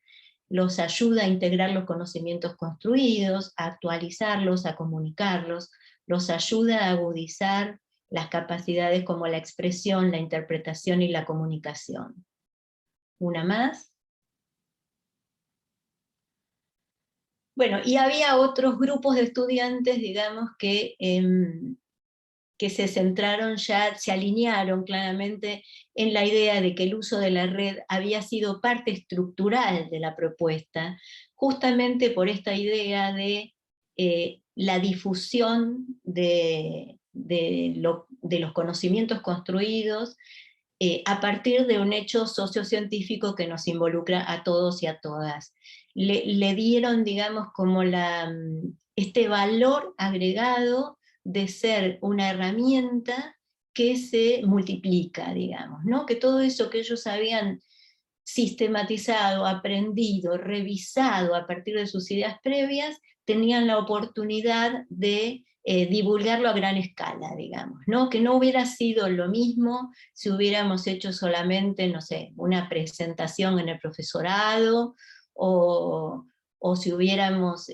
[SPEAKER 2] los ayuda a integrar los conocimientos construidos, a actualizarlos, a comunicarlos, los ayuda a agudizar las capacidades como la expresión, la interpretación y la comunicación. Una más. Bueno, y había otros grupos de estudiantes, digamos, que se centraron ya, se alinearon claramente en la idea de que el uso de la red había sido parte estructural de la propuesta, justamente por esta idea de la difusión de los conocimientos construidos a partir de un hecho sociocientífico que nos involucra a todos y a todas. Le dieron, digamos, como este valor agregado de ser una herramienta que se multiplica, digamos, ¿no? Que todo eso que ellos habían sistematizado, aprendido, revisado a partir de sus ideas previas, tenían la oportunidad de divulgarlo a gran escala, digamos, ¿no? Que no hubiera sido lo mismo si hubiéramos hecho solamente, no sé, una presentación en el profesorado, o si hubiéramos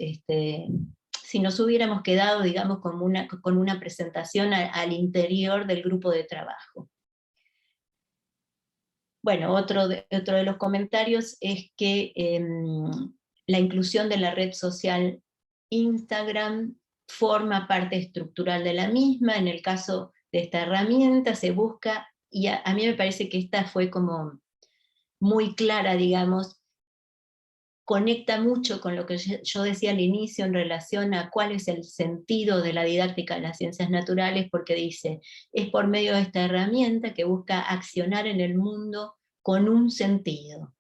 [SPEAKER 2] si nos hubiéramos quedado, digamos, con una presentación al interior del grupo de trabajo. Bueno, otro de los comentarios es que la inclusión de la red social Instagram forma parte estructural de la misma. En el caso de esta herramienta se busca, y a mí me parece que esta fue como muy clara, digamos, conecta mucho con lo que yo decía al inicio en relación a cuál es el sentido de la didáctica de las ciencias naturales, porque dice, es por medio de esta herramienta que busca accionar en el mundo con un sentido.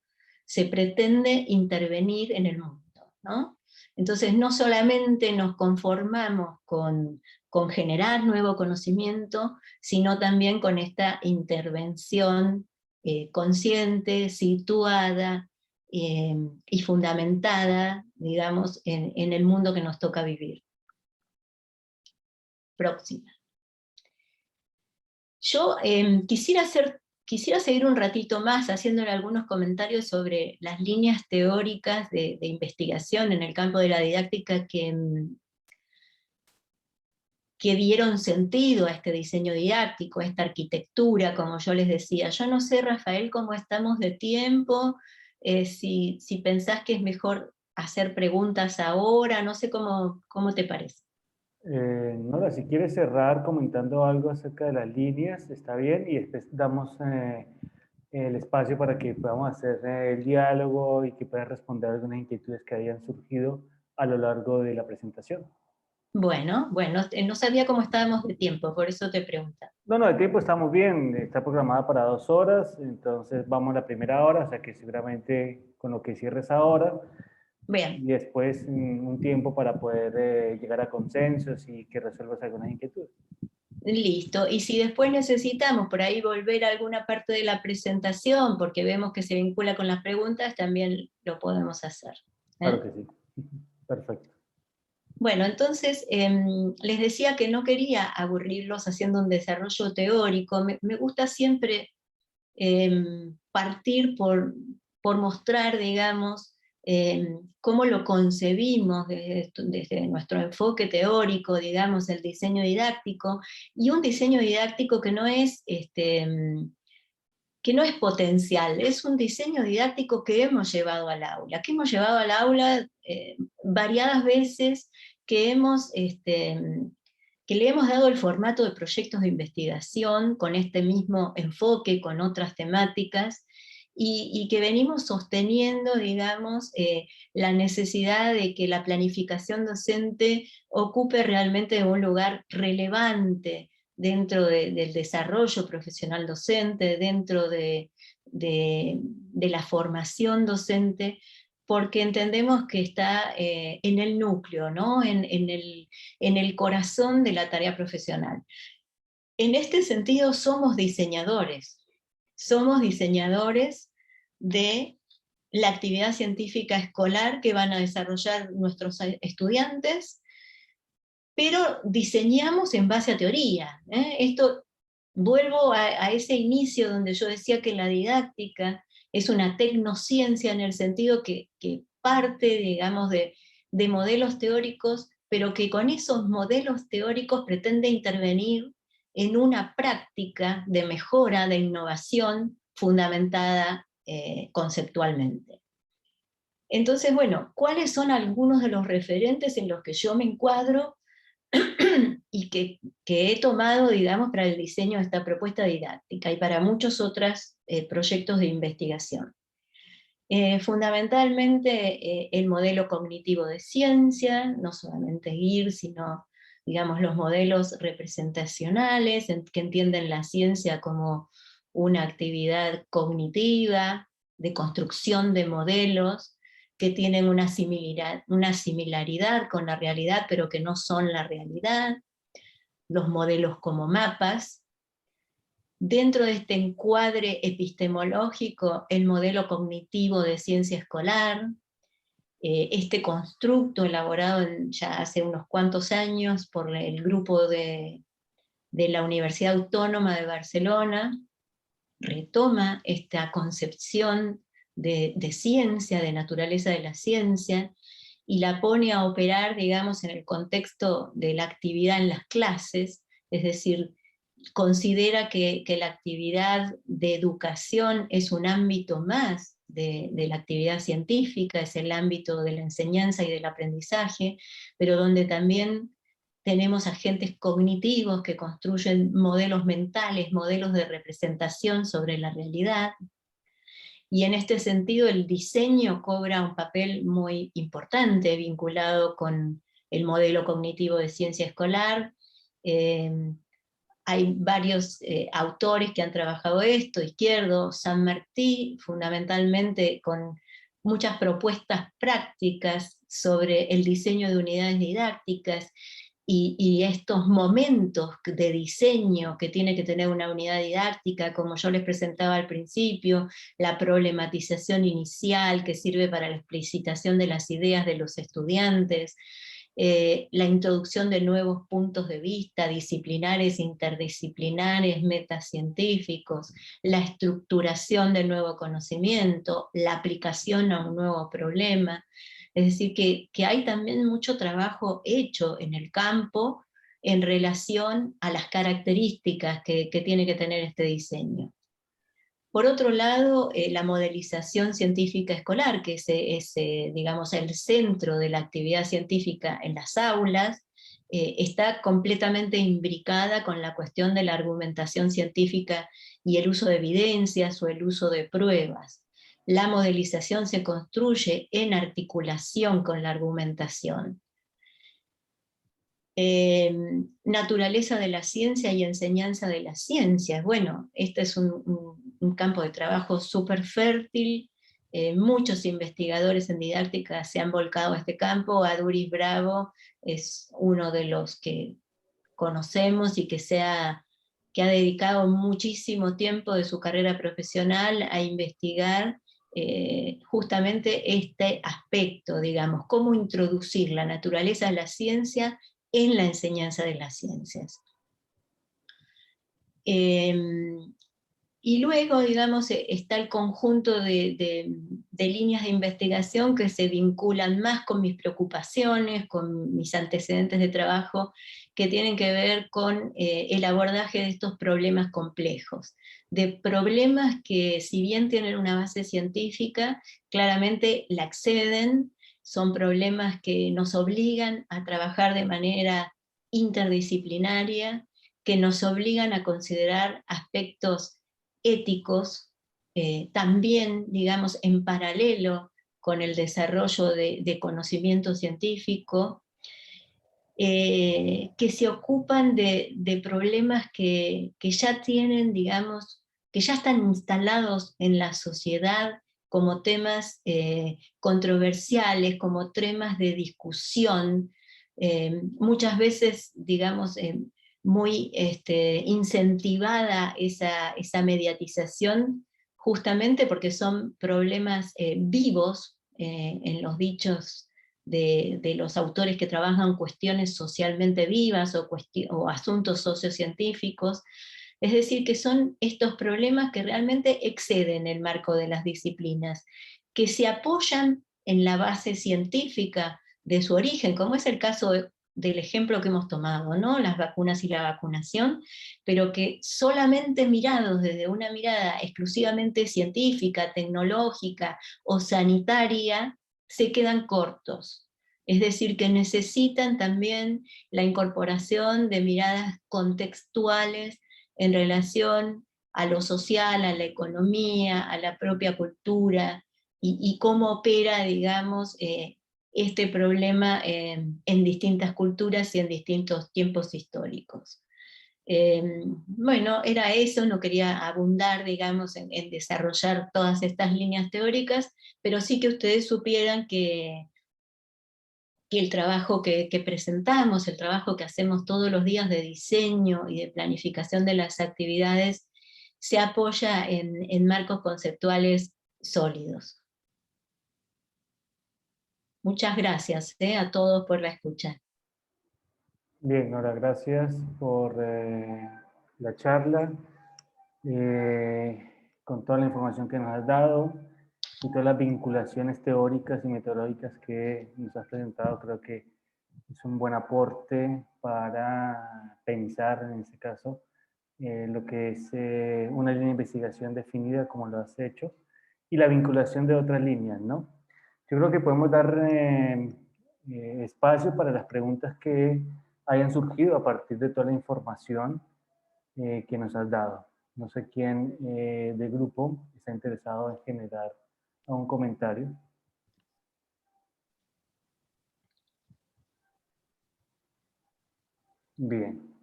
[SPEAKER 2] Se pretende intervenir en el mundo, ¿no? Entonces no solamente nos conformamos con generar nuevo conocimiento, sino también con esta intervención consciente, situada, y fundamentada, digamos, en el mundo que nos toca vivir. Próxima. Yo quisiera seguir un ratito más haciéndole algunos comentarios sobre las líneas teóricas de investigación en el campo de la didáctica que dieron sentido a este diseño didáctico, a esta arquitectura, como yo les decía. Yo no sé, Rafael, cómo estamos de tiempo, si pensás que es mejor hacer preguntas ahora, no sé cómo te parece.
[SPEAKER 1] Nora, si quieres cerrar comentando algo acerca de las líneas, está bien, y después damos el espacio para que podamos hacer el diálogo y que puedas responder algunas inquietudes que hayan surgido a lo largo de la presentación.
[SPEAKER 2] Bueno, no sabía cómo estábamos de tiempo, por eso te pregunto.
[SPEAKER 1] No, el tiempo está muy bien, está programada para 2 horas, entonces vamos a la primera hora, o sea que seguramente con lo que cierres ahora,
[SPEAKER 2] Bien.
[SPEAKER 1] y después un tiempo para poder llegar a consensos y que resuelvas algunas inquietudes.
[SPEAKER 2] Listo, y si después necesitamos por ahí volver a alguna parte de la presentación, porque vemos que se vincula con las preguntas, también lo podemos hacer.
[SPEAKER 1] Claro que sí. Perfecto.
[SPEAKER 2] Bueno, entonces les decía que no quería aburrirlos haciendo un desarrollo teórico. Me gusta siempre partir por mostrar, digamos, cómo lo concebimos desde nuestro enfoque teórico, digamos, el diseño didáctico, y un diseño didáctico que no es potencial, es un diseño didáctico que hemos llevado al aula, variadas veces, que le hemos dado el formato de proyectos de investigación con este mismo enfoque, con otras temáticas, y que venimos sosteniendo, digamos, la necesidad de que la planificación docente ocupe realmente un lugar relevante dentro del desarrollo profesional docente, dentro de la formación docente, porque entendemos que está en el núcleo, ¿no? en el corazón de la tarea profesional. En este sentido somos diseñadores de la actividad científica escolar que van a desarrollar nuestros estudiantes, pero diseñamos en base a teoría. Esto, vuelvo a ese inicio donde yo decía que la didáctica es una tecnociencia en el sentido que parte, digamos, de modelos teóricos, pero que con esos modelos teóricos pretende intervenir en una práctica de mejora, de innovación fundamentada conceptualmente. Entonces, bueno, ¿cuáles son algunos de los referentes en los que yo me encuadro y que he tomado, digamos, para el diseño de esta propuesta didáctica y para muchos otros proyectos de investigación? Fundamentalmente el modelo cognitivo de ciencia, no solamente GIR, sino, digamos, los modelos representacionales, que entienden la ciencia como una actividad cognitiva, de construcción de modelos, que tienen una similaridad con la realidad, pero que no son la realidad, los modelos como mapas. Dentro de este encuadre epistemológico, el modelo cognitivo de ciencia escolar, este constructo elaborado ya hace unos cuantos años por el grupo de la Universidad Autónoma de Barcelona, retoma esta concepción de ciencia, de naturaleza de la ciencia, y la pone a operar, digamos, en el contexto de la actividad en las clases, es decir, considera que la actividad de educación es un ámbito más de la actividad científica, es el ámbito de la enseñanza y del aprendizaje, pero donde también tenemos agentes cognitivos que construyen modelos mentales, modelos de representación sobre la realidad, y en este sentido el diseño cobra un papel muy importante vinculado con el modelo cognitivo de ciencia escolar. Hay varios autores que han trabajado esto, Izquierdo, Saint-Martí, fundamentalmente con muchas propuestas prácticas sobre el diseño de unidades didácticas, y estos momentos de diseño que tiene que tener una unidad didáctica, como yo les presentaba al principio, la problematización inicial que sirve para la explicitación de las ideas de los estudiantes, la introducción de nuevos puntos de vista disciplinares, interdisciplinares, metacientíficos, la estructuración del nuevo conocimiento, la aplicación a un nuevo problema. Es decir, que hay también mucho trabajo hecho en el campo en relación a las características que tiene que tener este diseño. Por otro lado, la modelización científica escolar, que es digamos, el centro de la actividad científica en las aulas, está completamente imbricada con la cuestión de la argumentación científica y el uso de evidencias o el uso de pruebas. La modelización se construye en articulación con la argumentación. Naturaleza de la ciencia y enseñanza de las ciencias. Bueno, este es un campo de trabajo súper fértil, muchos investigadores en didáctica se han volcado a este campo, Aduris Bravo es uno de los que conocemos y que ha dedicado muchísimo tiempo de su carrera profesional a investigar justamente este aspecto, digamos, cómo introducir la naturaleza de la ciencia en la enseñanza de las ciencias. Y luego, digamos, está el conjunto de líneas de investigación que se vinculan más con mis preocupaciones, con mis antecedentes de trabajo, que tienen que ver con el abordaje de estos problemas complejos, de problemas que, si bien tienen una base científica, claramente la exceden, son problemas que nos obligan a trabajar de manera interdisciplinaria, que nos obligan a considerar aspectos éticos, también, digamos, en paralelo con el desarrollo de conocimiento científico, que se ocupan de problemas que ya tienen, digamos, que ya están instalados en la sociedad como temas controversiales, como temas de discusión, muchas veces, digamos, muy incentivada esa mediatización, justamente porque son problemas vivos en los dichos de los autores que trabajan cuestiones socialmente vivas o asuntos sociocientíficos. Es decir, que son estos problemas que realmente exceden el marco de las disciplinas, que se apoyan en la base científica de su origen, como es el caso del ejemplo que hemos tomado, ¿no? Las vacunas y la vacunación, pero que solamente mirados desde una mirada exclusivamente científica, tecnológica o sanitaria, se quedan cortos. Es decir, que necesitan también la incorporación de miradas contextuales en relación a lo social, a la economía, a la propia cultura, y cómo opera, digamos, este problema en distintas culturas y en distintos tiempos históricos. Bueno, era eso, no quería abundar, digamos, en desarrollar todas estas líneas teóricas, pero sí que ustedes supieran que el trabajo que presentamos, el trabajo que hacemos todos los días de diseño y de planificación de las actividades, se apoya en marcos conceptuales sólidos. Muchas gracias a todos por la escucha.
[SPEAKER 1] Bien, Nora, gracias por la charla, con toda la información que nos has dado. y todas las vinculaciones teóricas y metodológicas que nos has presentado. Creo que es un buen aporte para pensar, en este caso, lo que es una línea de investigación definida como lo has hecho y la vinculación de otras líneas, ¿no? Yo creo que podemos dar espacio para las preguntas que hayan surgido a partir de toda la información que nos has dado. No sé quién del grupo está interesado en generar un comentario. Bien.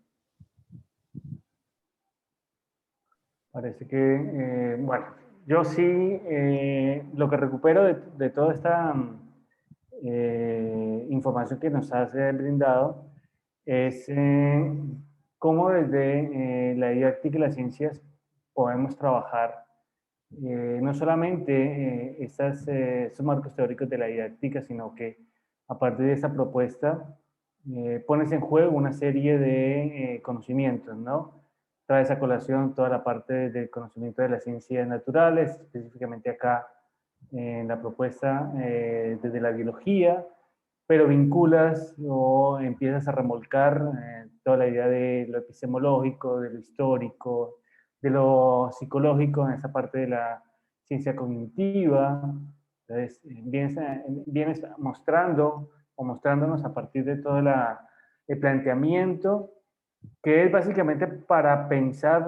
[SPEAKER 1] Parece que, bueno, yo sí, lo que recupero de toda esta información que nos has brindado es cómo desde la didáctica y las ciencias podemos trabajar no solamente estos marcos teóricos de la didáctica, sino que a partir de esa propuesta pones en juego una serie de conocimientos, ¿no? Traes a colación toda la parte del conocimiento de las ciencias naturales, específicamente acá en la propuesta desde la biología, pero vinculas o empiezas a remolcar toda la idea de lo epistemológico, de lo histórico, de lo psicológico en esa parte de la ciencia cognitiva. Entonces, vienes mostrando o mostrándonos a partir de todo el planteamiento que es básicamente para pensar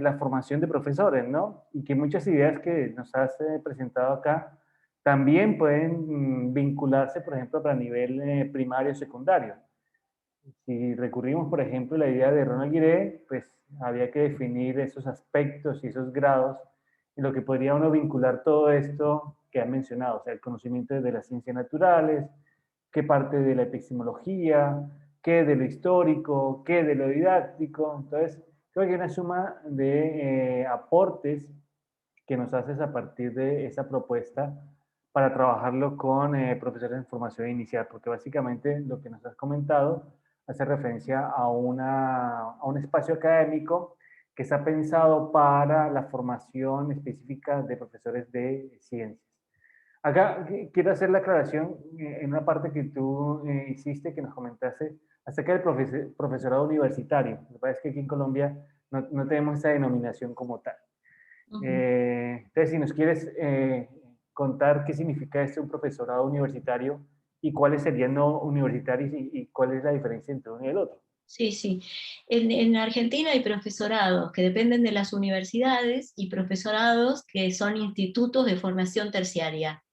[SPEAKER 1] la formación de profesores, ¿no? Y que muchas ideas que nos has presentado acá también pueden vincularse, por ejemplo, para nivel primario o secundario. Si recurrimos, por ejemplo, a la idea de Ronald Guiré, pues había que definir esos aspectos y esos grados en lo que podría uno vincular todo esto que han mencionado, o sea, el conocimiento de las ciencias naturales, qué parte de la epistemología, qué de lo histórico, qué de lo didáctico. Entonces, creo que hay una suma de aportes que nos haces a partir de esa propuesta para trabajarlo con profesores en formación inicial, porque básicamente lo que nos has comentado hace referencia a un espacio académico que está pensado para la formación específica de profesores de ciencias. Acá quiero hacer la aclaración en una parte que tú hiciste, que nos comentaste, acerca del profesorado universitario. Lo que pasa es que aquí en Colombia no tenemos esa denominación como tal. Entonces, si nos quieres contar qué significa un profesorado universitario y cuáles serían no universitarios y cuál es la diferencia entre uno y el otro.
[SPEAKER 2] Sí, sí. En Argentina hay profesorados que dependen de las universidades y profesorados que son institutos de formación terciaria.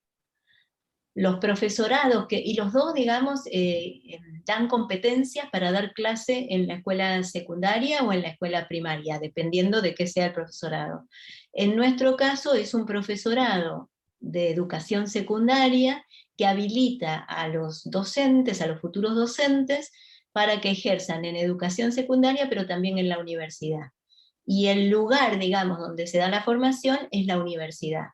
[SPEAKER 2] Los profesorados, y los dos, digamos, dan competencias para dar clase en la escuela secundaria o en la escuela primaria, dependiendo de qué sea el profesorado. En nuestro caso es un profesorado de educación secundaria que habilita a los docentes, a los futuros docentes, para que ejerzan en educación secundaria, pero también en la universidad. Y el lugar, digamos, donde se da la formación es la universidad.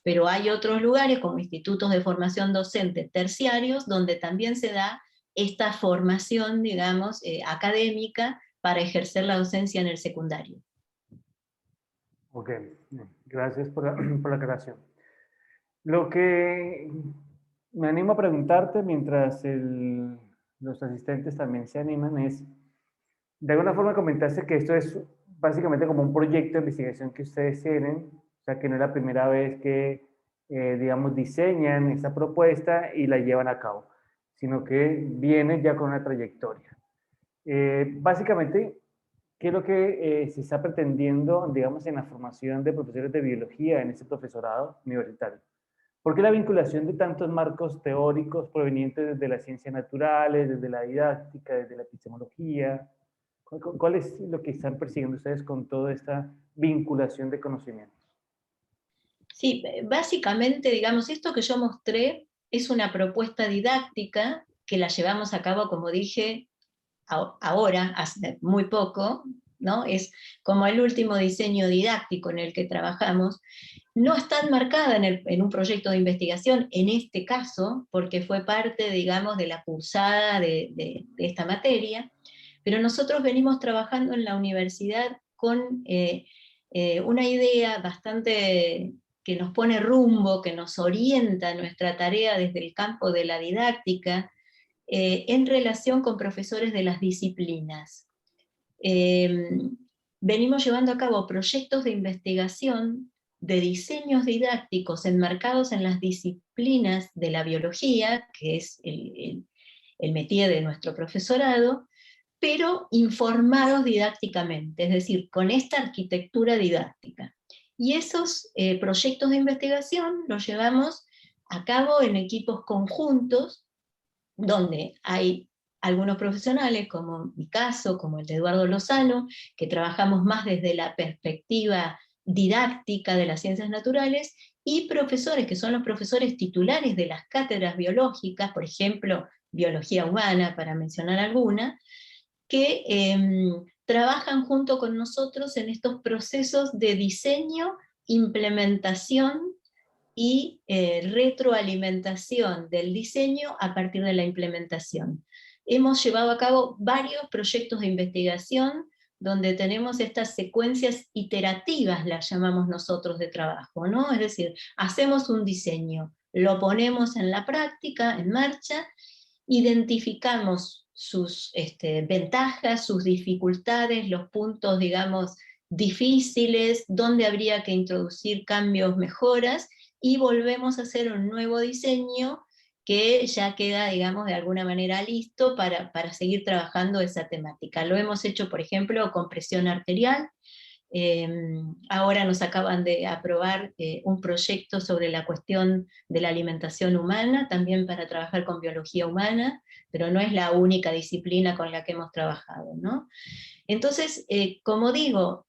[SPEAKER 2] Pero hay otros lugares como institutos de formación docente terciarios donde también se da esta formación, digamos, académica para ejercer la docencia en el secundario.
[SPEAKER 1] Ok, gracias por la aclaración. Lo que me animo a preguntarte mientras los asistentes también se animan es, de alguna forma comentaste que esto es básicamente como un proyecto de investigación que ustedes tienen, o sea que no es la primera vez que, digamos, diseñan esa propuesta y la llevan a cabo, sino que vienen ya con una trayectoria. Básicamente, ¿qué es lo que se está pretendiendo, digamos, en la formación de profesores de biología en ese profesorado universitario? ¿Por qué la vinculación de tantos marcos teóricos provenientes desde las ciencias naturales, desde la didáctica, desde la epistemología? ¿Cuál es lo que están persiguiendo ustedes con toda esta vinculación de conocimientos?
[SPEAKER 2] Sí, básicamente, digamos, esto que yo mostré es una propuesta didáctica que la llevamos a cabo, como dije, ahora, hace muy poco, ¿no? Es como el último diseño didáctico en el que trabajamos. No está enmarcada en un proyecto de investigación, en este caso, porque fue parte, digamos, de la cursada de esta materia, pero nosotros venimos trabajando en la universidad con una idea bastante que nos pone rumbo, que nos orienta nuestra tarea desde el campo de la didáctica, en relación con profesores de las disciplinas. Venimos llevando a cabo proyectos de investigación de diseños didácticos enmarcados en las disciplinas de la biología, que es el métier de nuestro profesorado, pero informados didácticamente, es decir, con esta arquitectura didáctica. Y esos proyectos de investigación los llevamos a cabo en equipos conjuntos, donde hay algunos profesionales, como mi caso, como el de Eduardo Lozano, que trabajamos más desde la perspectiva didáctica de las ciencias naturales, y profesores, que son los profesores titulares de las cátedras biológicas, por ejemplo, biología humana, para mencionar alguna, que trabajan junto con nosotros en estos procesos de diseño, implementación y retroalimentación del diseño a partir de la implementación. Hemos llevado a cabo varios proyectos de investigación donde tenemos estas secuencias iterativas, las llamamos nosotros, de trabajo, ¿no? Es decir, hacemos un diseño, lo ponemos en la práctica, en marcha, identificamos sus ventajas, sus dificultades, los puntos, digamos, difíciles, donde habría que introducir cambios, mejoras, y volvemos a hacer un nuevo diseño que ya queda, digamos, de alguna manera listo para seguir trabajando esa temática. Lo hemos hecho, por ejemplo, con presión arterial. Ahora nos acaban de aprobar un proyecto sobre la cuestión de la alimentación humana, también para trabajar con biología humana, pero no es la única disciplina con la que hemos trabajado, ¿no? Entonces, como digo,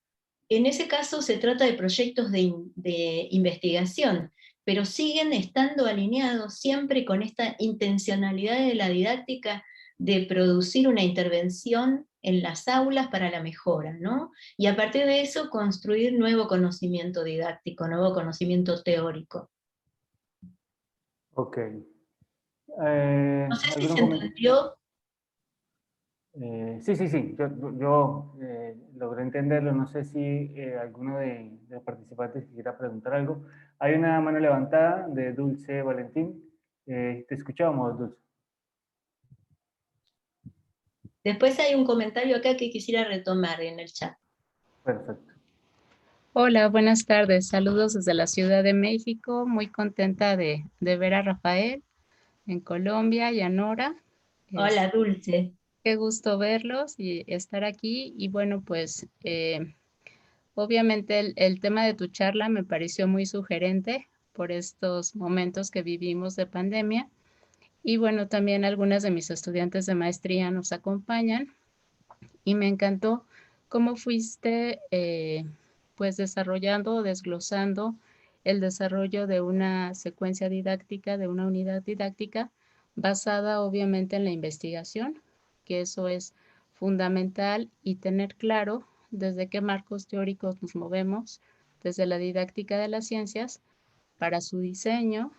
[SPEAKER 2] en ese caso se trata de proyectos de investigación, pero siguen estando alineados siempre con esta intencionalidad de la didáctica de producir una intervención en las aulas para la mejora, ¿no? Y a partir de eso construir nuevo conocimiento didáctico, nuevo conocimiento teórico.
[SPEAKER 1] Ok.
[SPEAKER 2] No sé si
[SPEAKER 1] ¿Algún
[SPEAKER 2] se entendió.
[SPEAKER 1] Sí, sí, sí, yo logré entenderlo. No sé si alguno de los participantes quiera preguntar algo. Hay una mano levantada de Dulce Valentín. Te escuchamos, Dulce.
[SPEAKER 2] Después hay un comentario acá que quisiera retomar en el chat.
[SPEAKER 1] Perfecto.
[SPEAKER 3] Hola, buenas tardes. Saludos desde la Ciudad de México. Muy contenta de ver a Rafael en Colombia y a Nora.
[SPEAKER 2] Hola, Dulce.
[SPEAKER 3] Qué gusto verlos y estar aquí. Y bueno, pues obviamente el tema de tu charla me pareció muy sugerente por estos momentos que vivimos de pandemia. Y bueno, también algunas de mis estudiantes de maestría nos acompañan y me encantó cómo fuiste pues desarrollando o desglosando el desarrollo de una secuencia didáctica, de una unidad didáctica, basada obviamente en la investigación, que eso es fundamental, y tener claro desde qué marcos teóricos nos movemos, desde la didáctica de las ciencias, para su diseño,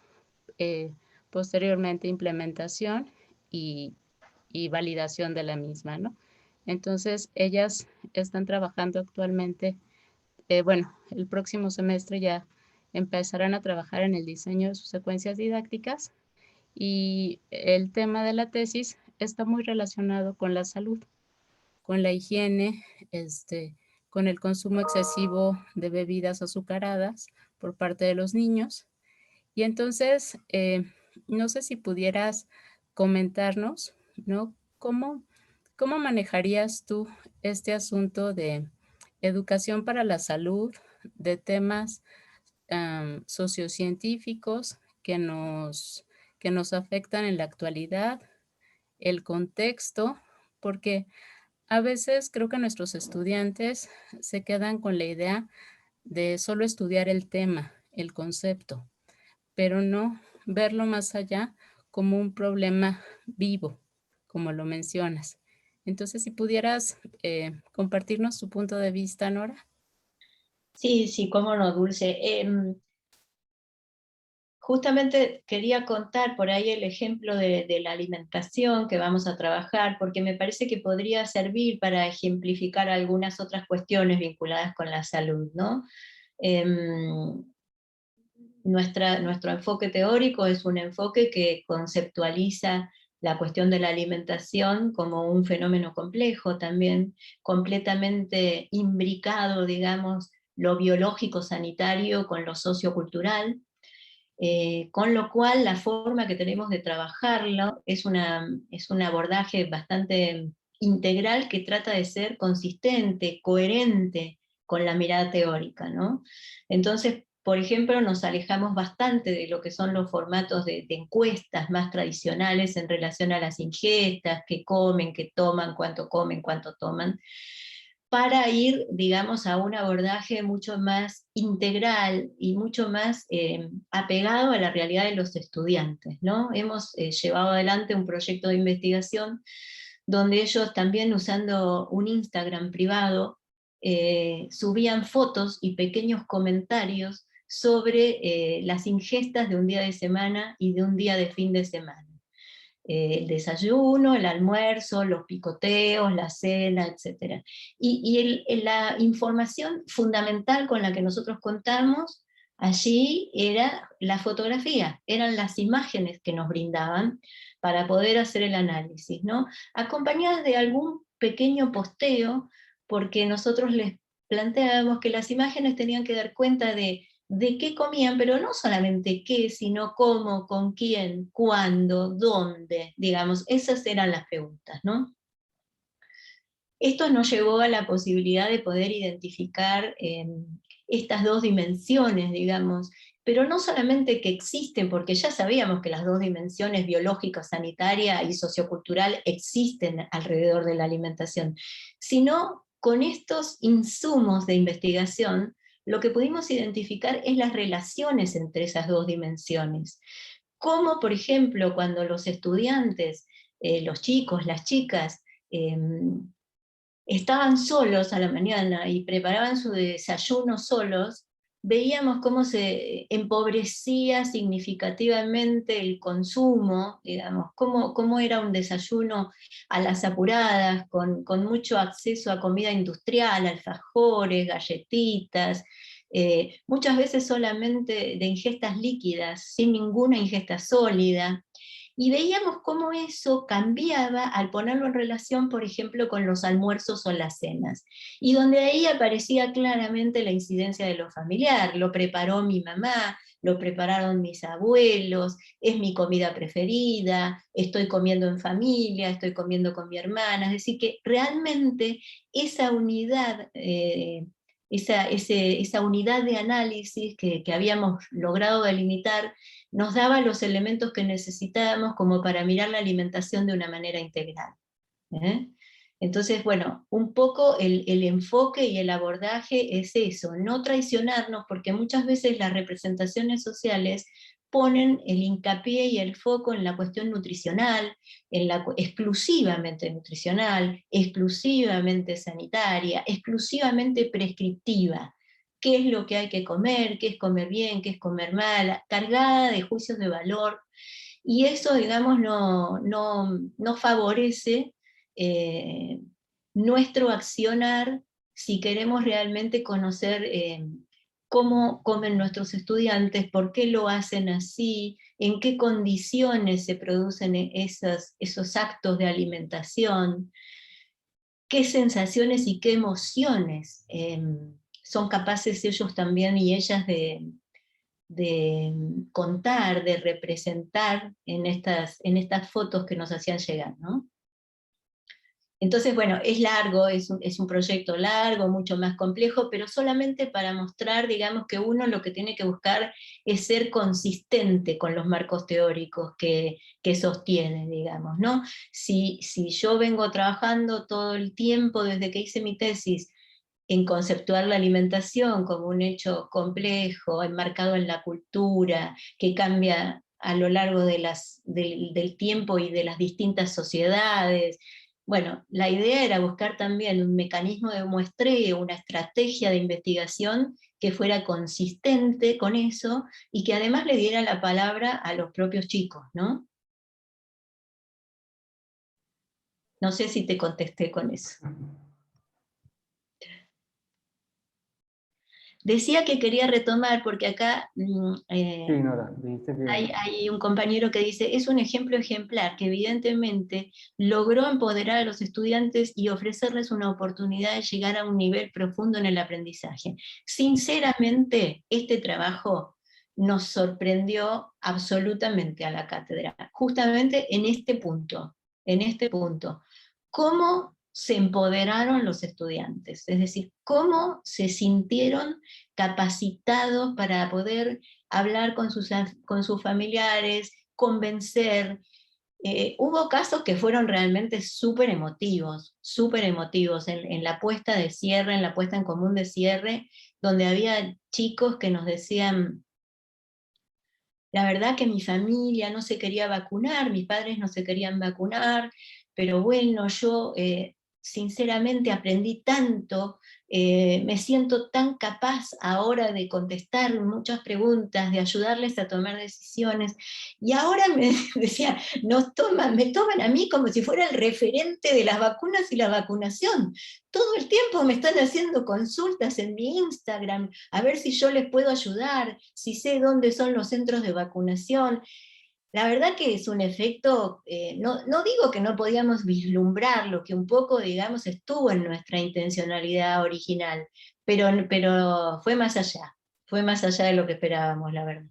[SPEAKER 3] posteriormente implementación y, y validación de la misma, ¿no? Entonces, ellas están trabajando actualmente, bueno, el próximo semestre ya empezarán a trabajar en el diseño de sus secuencias didácticas, y el tema de la tesis está muy relacionado con la salud, con la higiene, con el consumo excesivo de bebidas azucaradas por parte de los niños. Y entonces, no sé si pudieras comentarnos, ¿no? ¿Cómo manejarías tú este asunto de educación para la salud, de temas sociocientíficos que nos afectan en la actualidad, el contexto? Porque a veces creo que nuestros estudiantes se quedan con la idea de solo estudiar el tema, el concepto, pero no verlo más allá como un problema vivo, como lo mencionas. Entonces, si pudieras compartirnos tu punto de vista, Nora.
[SPEAKER 2] Sí, sí, cómo no, Dulce. Justamente quería contar por ahí el ejemplo de la alimentación que vamos a trabajar, porque me parece que podría servir para ejemplificar algunas otras cuestiones vinculadas con la salud, ¿no? nuestro enfoque teórico es un enfoque que conceptualiza la cuestión de la alimentación como un fenómeno complejo también, completamente imbricado, digamos, lo biológico sanitario con lo sociocultural, con lo cual la forma que tenemos de trabajarlo es un abordaje bastante integral que trata de ser consistente, coherente con la mirada teórica, ¿no? Entonces, por ejemplo, nos alejamos bastante de lo que son los formatos de encuestas más tradicionales en relación a las ingestas, qué comen, qué toman, cuánto toman, para ir, digamos, a un abordaje mucho más integral y mucho más apegado a la realidad de los estudiantes, ¿no? Hemos llevado adelante un proyecto de investigación donde ellos también usando un Instagram privado subían fotos y pequeños comentarios sobre las ingestas de un día de semana y de un día de fin de semana. El desayuno, el almuerzo, los picoteos, la cena, etc. La información fundamental con la que nosotros contamos allí era la fotografía, eran las imágenes que nos brindaban para poder hacer el análisis, ¿no? Acompañadas de algún pequeño posteo, porque nosotros les planteábamos que las imágenes tenían que dar cuenta de qué comían, pero no solamente qué, sino cómo, con quién, cuándo, dónde, digamos, esas eran las preguntas, ¿no? Esto nos llevó a la posibilidad de poder identificar estas dos dimensiones, digamos, pero no solamente que existen, porque ya sabíamos que las dos dimensiones biológica, sanitaria y sociocultural existen alrededor de la alimentación, sino con estos insumos de investigación, lo que pudimos identificar es las relaciones entre esas dos dimensiones. Como, por ejemplo, cuando los estudiantes, los chicos, las chicas, estaban solos a la mañana y preparaban su desayuno solos, veíamos cómo se empobrecía significativamente el consumo, digamos, cómo era un desayuno a las apuradas, con mucho acceso a comida industrial, alfajores, galletitas, muchas veces solamente de ingestas líquidas, sin ninguna ingesta sólida. Y veíamos cómo eso cambiaba al ponerlo en relación, por ejemplo, con los almuerzos o las cenas. Y donde ahí aparecía claramente la incidencia de lo familiar. Lo preparó mi mamá, lo prepararon mis abuelos, es mi comida preferida, estoy comiendo en familia, estoy comiendo con mi hermana. Es decir, que realmente esa unidad... esa unidad de análisis que habíamos logrado delimitar nos daba los elementos que necesitábamos como para mirar la alimentación de una manera integral. ¿eh? Entonces, bueno, un poco el enfoque y el abordaje es eso, no traicionarnos, porque muchas veces las representaciones sociales ponen el hincapié y el foco en la cuestión nutricional, exclusivamente nutricional, exclusivamente sanitaria, exclusivamente prescriptiva. ¿Qué es lo que hay que comer? ¿Qué es comer bien? ¿Qué es comer mal? Cargada de juicios de valor. Y eso, digamos, no favorece nuestro accionar si queremos realmente conocer cómo comen nuestros estudiantes, por qué lo hacen así, en qué condiciones se producen esos actos de alimentación, qué sensaciones y qué emociones son capaces ellos también y ellas de contar, de representar en estas fotos que nos hacían llegar, ¿no? Entonces, bueno, es largo, es un proyecto largo, mucho más complejo, pero solamente para mostrar, digamos, que uno lo que tiene que buscar es ser consistente con los marcos teóricos que sostiene, digamos, ¿no? Si yo vengo trabajando todo el tiempo desde que hice mi tesis en conceptuar la alimentación como un hecho complejo, enmarcado en la cultura, que cambia a lo largo del tiempo y de las distintas sociedades. Bueno, la idea era buscar también un mecanismo de muestreo, una estrategia de investigación que fuera consistente con eso y que además le diera la palabra a los propios chicos, ¿no? No sé si te contesté con eso. Decía que quería retomar, porque acá
[SPEAKER 1] Sí, Nora, dijiste que...
[SPEAKER 2] hay un compañero que dice, es un ejemplo ejemplar que evidentemente logró empoderar a los estudiantes y ofrecerles una oportunidad de llegar a un nivel profundo en el aprendizaje. Sinceramente, este trabajo nos sorprendió absolutamente a la cátedra, justamente en este punto, en este punto. ¿Cómo se empoderaron los estudiantes? Es decir, cómo se sintieron capacitados para poder hablar con sus familiares, convencer. Hubo casos que fueron realmente súper emotivos en la puesta de cierre, en la puesta en común de cierre, donde había chicos que nos decían, la verdad que mi familia no se quería vacunar, mis padres no se querían vacunar, pero bueno, yo sinceramente aprendí tanto, me siento tan capaz ahora de contestar muchas preguntas, de ayudarles a tomar decisiones, y ahora me decía, me toman a mí como si fuera el referente de las vacunas y la vacunación. Todo el tiempo me están haciendo consultas en mi Instagram, a ver si yo les puedo ayudar, si sé dónde son los centros de vacunación. La verdad que es un efecto, no digo que no podíamos vislumbrar lo que un poco, digamos, estuvo en nuestra intencionalidad original, pero fue más allá de lo que esperábamos, la verdad.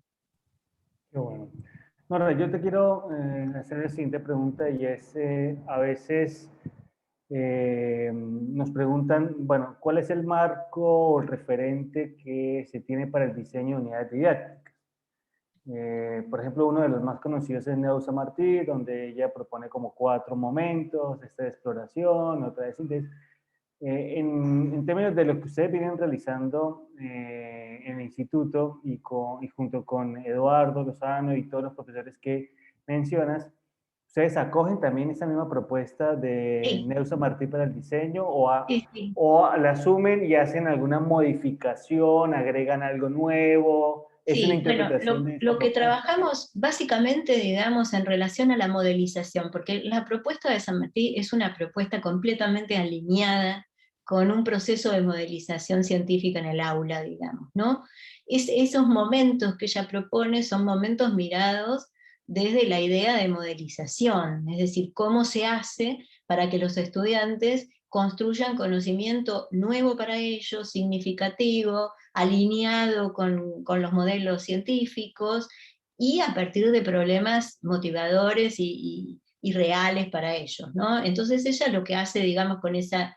[SPEAKER 1] Qué bueno. Nora, yo te quiero hacer la siguiente pregunta y es, a veces nos preguntan, bueno, ¿cuál es el marco o el referente que se tiene para el diseño de unidades didácticas? Por ejemplo, uno de los más conocidos es Neusa Martí, donde ella propone como 4 momentos, esta de exploración, otra de síntesis. En términos de lo que ustedes vienen realizando en el instituto y junto con Eduardo Lozano y todos los profesores que mencionas, ¿ustedes acogen también esa misma propuesta de
[SPEAKER 2] Sí,
[SPEAKER 1] Neusa Martí para el diseño
[SPEAKER 2] sí, sí.
[SPEAKER 1] o la asumen y hacen alguna modificación, agregan algo nuevo? ¿Es una
[SPEAKER 2] Sí, bueno,
[SPEAKER 1] interpretación de esta
[SPEAKER 2] lo que
[SPEAKER 1] propuesta?
[SPEAKER 2] trabajamos básicamente, digamos, en relación a la modelización, porque la propuesta de San Martín es una propuesta completamente alineada con un proceso de modelización científica en el aula, digamos, ¿no? Esos momentos que ella propone son momentos mirados desde la idea de modelización, es decir, cómo se hace para que los estudiantes construyan conocimiento nuevo para ellos, significativo, alineado con los modelos científicos y a partir de problemas motivadores y reales para ellos, ¿no? Entonces ella lo que hace, digamos, con esas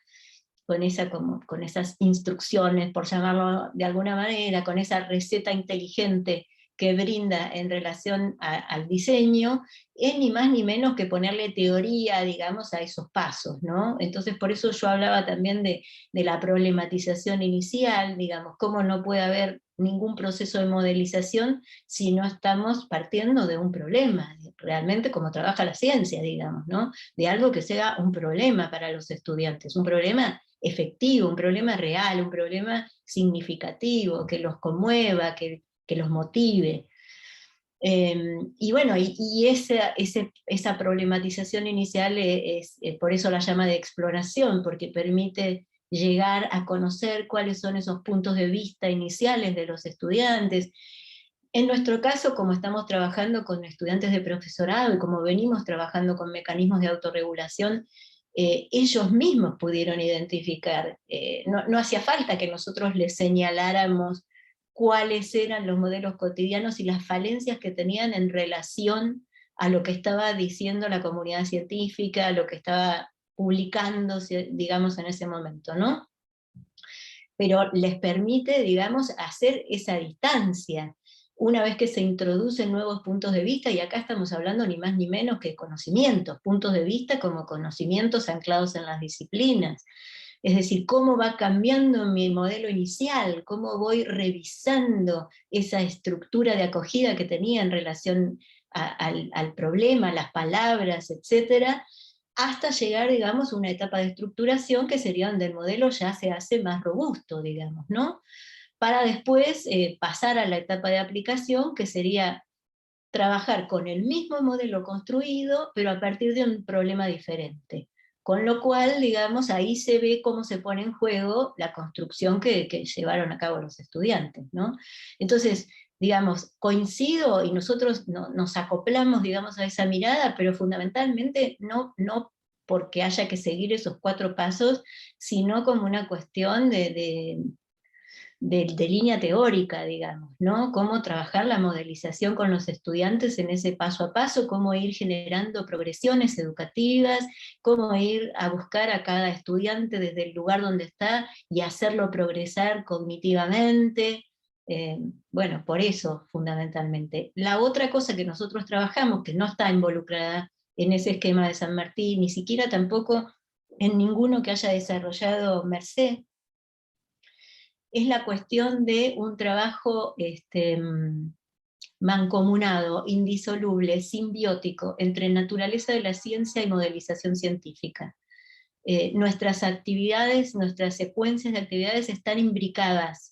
[SPEAKER 2] instrucciones, por llamarlo de alguna manera, con esa receta inteligente que brinda en relación al diseño, es ni más ni menos que ponerle teoría, digamos, a esos pasos, ¿no? Entonces, por eso yo hablaba también de la problematización inicial, digamos, cómo no puede haber ningún proceso de modelización si no estamos partiendo de un problema, realmente como trabaja la ciencia, digamos, ¿no? De algo que sea un problema para los estudiantes, un problema efectivo, un problema real, un problema significativo, que los conmueva, que los motive. Y bueno, esa problematización inicial por eso la llama de exploración, porque permite llegar a conocer cuáles son esos puntos de vista iniciales de los estudiantes. En nuestro caso, como estamos trabajando con estudiantes de profesorado y como venimos trabajando con mecanismos de autorregulación, ellos mismos pudieron identificar, no hacía falta que nosotros les señaláramos cuáles eran los modelos cotidianos y las falencias que tenían en relación a lo que estaba diciendo la comunidad científica, a lo que estaba publicando, digamos, en ese momento, ¿no? Pero les permite, digamos, hacer esa distancia. Una vez que se introducen nuevos puntos de vista, y acá estamos hablando ni más ni menos que conocimientos, puntos de vista como conocimientos anclados en las disciplinas. Es decir, cómo va cambiando mi modelo inicial, cómo voy revisando esa estructura de acogida que tenía en relación al problema, las palabras, etcétera, hasta llegar, digamos, a una etapa de estructuración que sería donde el modelo ya se hace más robusto, digamos, ¿no? Para después pasar a la etapa de aplicación, que sería trabajar con el mismo modelo construido, pero a partir de un problema diferente. Con lo cual, digamos, ahí se ve cómo se pone en juego la construcción que llevaron a cabo los estudiantes, ¿no? Entonces, digamos, coincido y nosotros nos acoplamos, digamos, a esa mirada, pero fundamentalmente no porque haya que seguir esos 4 pasos, sino como una cuestión de línea teórica, digamos, ¿no? Cómo trabajar la modelización con los estudiantes en ese paso a paso, cómo ir generando progresiones educativas, cómo ir a buscar a cada estudiante desde el lugar donde está y hacerlo progresar cognitivamente. Bueno, por eso fundamentalmente. La otra cosa que nosotros trabajamos, que no está involucrada en ese esquema de San Martín, ni siquiera tampoco en ninguno que haya desarrollado Merced, es la cuestión de un trabajo mancomunado, indisoluble, simbiótico, entre naturaleza de la ciencia y modelización científica. Nuestras actividades, nuestras secuencias de actividades están imbricadas.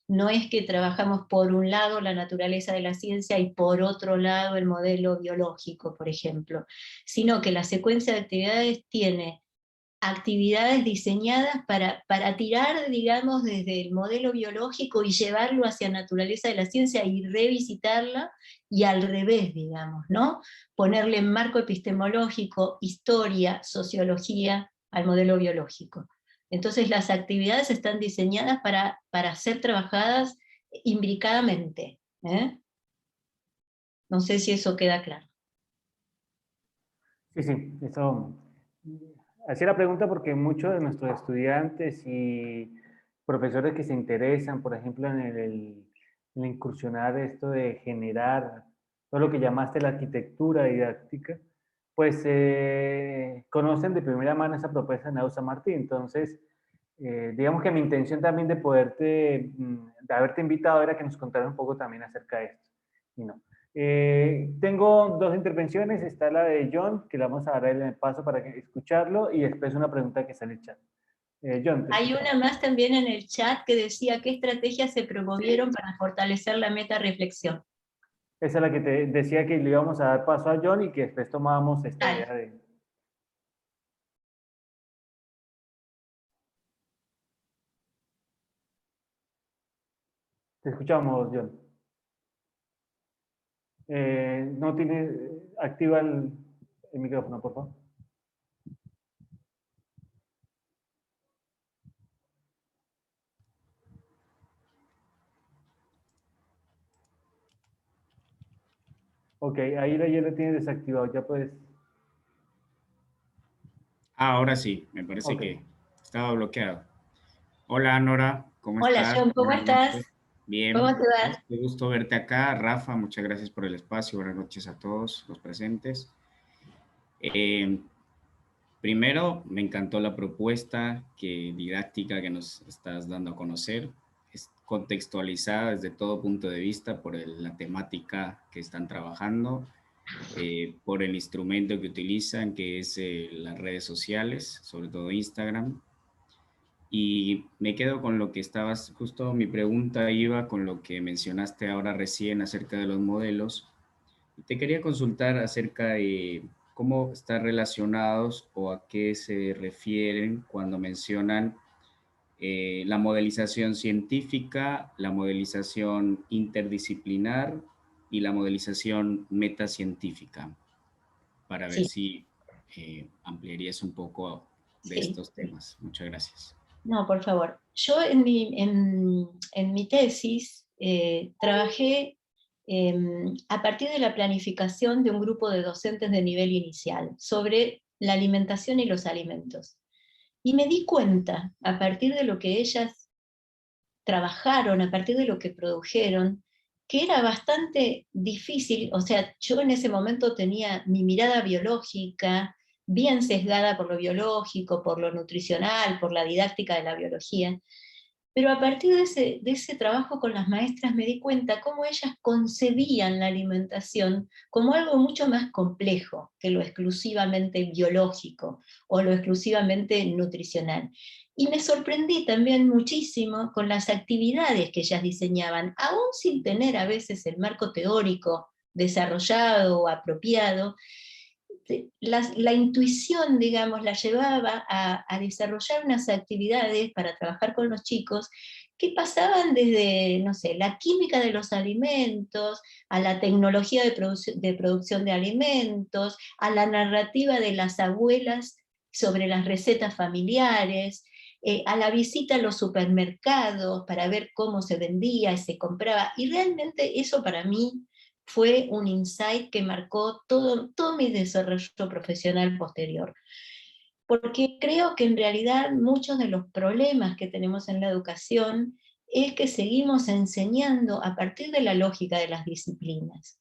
[SPEAKER 2] No es que trabajamos por un lado la naturaleza de la ciencia y por otro lado el modelo biológico, por ejemplo, sino que la secuencia de actividades tiene actividades diseñadas para tirar, digamos, desde el modelo biológico y llevarlo hacia naturaleza de la ciencia y revisitarla, y al revés, digamos, ¿no? Ponerle en marco epistemológico, historia, sociología al modelo biológico. Entonces las actividades están diseñadas para ser trabajadas imbricadamente. No sé si eso queda claro.
[SPEAKER 1] Sí, sí, eso. Hacía la pregunta porque muchos de nuestros estudiantes y profesores que se interesan, por ejemplo, en incursionar esto de generar todo lo que llamaste la arquitectura didáctica, pues conocen de primera mano esa propuesta de Nausa Martín. Entonces, digamos que mi intención también de de haberte invitado era que nos contaras un poco también acerca de esto. Y no. Tengo 2 intervenciones, está la de John, que le vamos a dar el paso para escucharlo, y después una pregunta que está en el chat. John, te
[SPEAKER 2] Hay
[SPEAKER 1] escuchamos.
[SPEAKER 2] una más también en el chat que decía qué estrategias se promovieron para fortalecer la meta-reflexión.
[SPEAKER 1] Esa es la que te decía que le íbamos a dar paso a John y que después tomábamos esta
[SPEAKER 2] Dale.
[SPEAKER 1] idea de... Te escuchamos, John. No tiene... Activa el micrófono, por favor. Ok, ahí ya lo tienes desactivado, ya puedes...
[SPEAKER 4] Ahora sí, me parece
[SPEAKER 1] Ok.
[SPEAKER 4] que estaba bloqueado. Hola Nora, ¿cómo
[SPEAKER 2] Hola
[SPEAKER 4] estás?
[SPEAKER 2] John, ¿cómo
[SPEAKER 4] Buenas
[SPEAKER 2] estás?
[SPEAKER 4] noches.
[SPEAKER 2] ¿Cómo
[SPEAKER 4] Bien,
[SPEAKER 2] te va?
[SPEAKER 4] qué gusto verte acá. Rafa, muchas gracias por el espacio. Buenas noches a todos los presentes. Eh, Primero, me encantó la propuesta didáctica que nos estás dando a conocer. Es contextualizada desde todo punto de vista por la temática que están trabajando, por el instrumento que utilizan, que es las redes sociales, sobre todo Instagram. Y me quedo con lo que estabas, justo mi pregunta iba con lo que mencionaste ahora recién acerca de los modelos. Te quería consultar acerca de cómo están relacionados o a qué se refieren cuando mencionan la modelización científica, la modelización interdisciplinar y la modelización metacientífica, para ver
[SPEAKER 2] Sí,
[SPEAKER 4] si ampliarías un poco de
[SPEAKER 2] sí.
[SPEAKER 4] estos temas. Muchas gracias.
[SPEAKER 2] No, por favor. Yo en mi tesis trabajé a partir de la planificación de un grupo de docentes de nivel inicial sobre la alimentación y los alimentos. Y me di cuenta, a partir de lo que ellas trabajaron, a partir de lo que produjeron, que era bastante difícil. O sea, yo en ese momento tenía mi mirada biológica bien sesgada por lo biológico, por lo nutricional, por la didáctica de la biología, pero a partir de ese trabajo con las maestras me di cuenta cómo ellas concebían la alimentación como algo mucho más complejo que lo exclusivamente biológico o lo exclusivamente nutricional. Y me sorprendí también muchísimo con las actividades que ellas diseñaban, aún sin tener a veces el marco teórico desarrollado o apropiado, la intuición, digamos, la llevaba a desarrollar unas actividades para trabajar con los chicos que pasaban desde, no sé, la química de los alimentos, a la tecnología de producción de alimentos, a la narrativa de las abuelas sobre las recetas familiares, a la visita a los supermercados para ver cómo se vendía y se compraba, y realmente eso para mí fue un insight que marcó todo mi desarrollo profesional posterior. Porque creo que en realidad muchos de los problemas que tenemos en la educación es que seguimos enseñando a partir de la lógica de las disciplinas.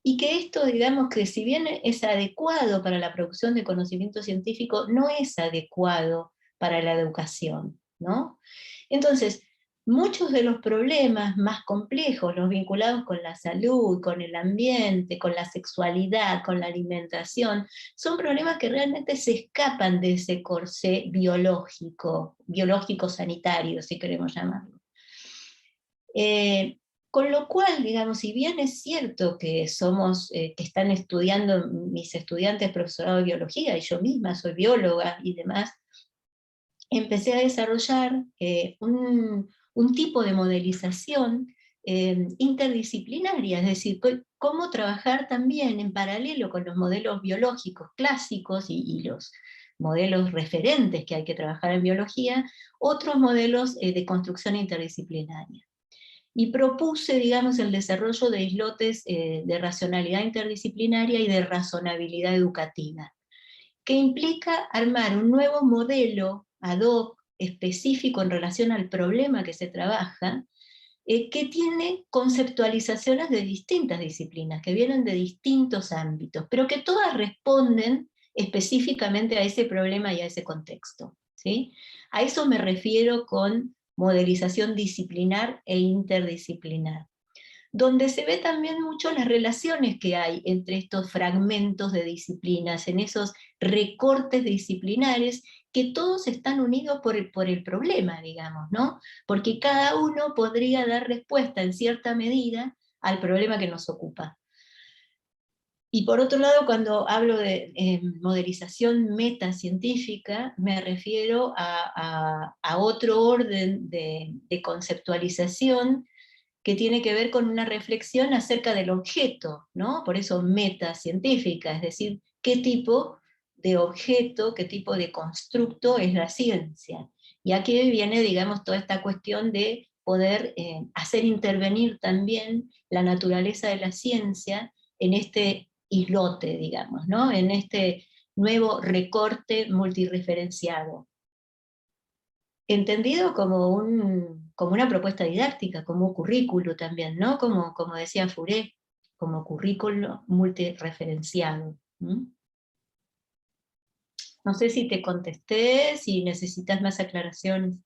[SPEAKER 2] Y que esto, digamos, que si bien es adecuado para la producción de conocimiento científico, no es adecuado para la educación, ¿no? Entonces, muchos de los problemas más complejos, los vinculados con la salud, con el ambiente, con la sexualidad, con la alimentación, son problemas que realmente se escapan de ese corsé biológico sanitario, si queremos llamarlo. Con lo cual, digamos, si bien es cierto que somos, que están estudiando mis estudiantes profesorado de biología, y yo misma soy bióloga y demás, empecé a desarrollar un tipo de modelización interdisciplinaria, es decir, cómo trabajar también en paralelo con los modelos biológicos clásicos y los modelos referentes que hay que trabajar en biología, otros modelos de construcción interdisciplinaria. Y propuse, digamos, el desarrollo de islotes de racionalidad interdisciplinaria y de razonabilidad educativa, que implica armar un nuevo modelo ad hoc específico en relación al problema que se trabaja, que tiene conceptualizaciones de distintas disciplinas, que vienen de distintos ámbitos, pero que todas responden específicamente a ese problema y a ese contexto, ¿sí? A eso me refiero con modelización disciplinar e interdisciplinar, donde se ve también mucho las relaciones que hay entre estos fragmentos de disciplinas, en esos recortes disciplinares, que todos están unidos por el problema, digamos, ¿no? Porque cada uno podría dar respuesta en cierta medida al problema que nos ocupa. Y por otro lado, cuando hablo de modelización metacientífica, me refiero a otro orden de conceptualización que tiene que ver con una reflexión acerca del objeto, ¿no? Por eso metacientífica, es decir, qué tipo de objeto, qué tipo de constructo es la ciencia. Y aquí viene, digamos, toda esta cuestión de poder hacer intervenir también la naturaleza de la ciencia en este islote, digamos, ¿no? En este nuevo recorte multireferenciado. Entendido como una propuesta didáctica, como un currículo también, ¿no? Como decía Fourier, como currículo multireferenciado. No sé si te contesté, si necesitas más aclaraciones.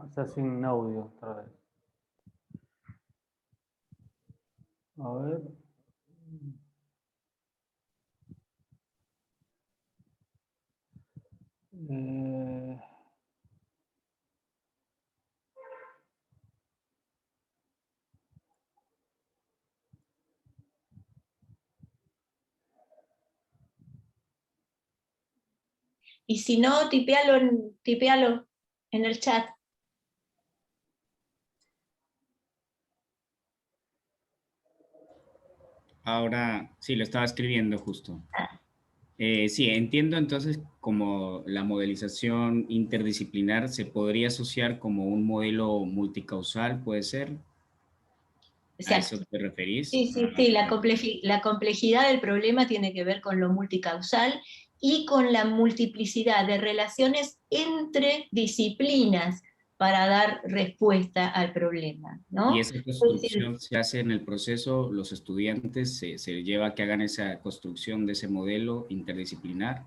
[SPEAKER 1] Está sin audio otra vez. A ver.
[SPEAKER 2] Y si no, tipealo en el chat.
[SPEAKER 4] Ahora, sí, lo estaba escribiendo justo. Sí, entiendo entonces como la modelización interdisciplinar se podría asociar como un modelo multicausal, ¿puede ser? ¿A eso te referís?
[SPEAKER 2] Sí, la complejidad del problema tiene que ver con lo multicausal y con la multiplicidad de relaciones entre disciplinas para dar respuesta al problema, ¿no?
[SPEAKER 4] Y esa construcción se hace en el proceso, los estudiantes se lleva a que hagan esa construcción de ese modelo interdisciplinar.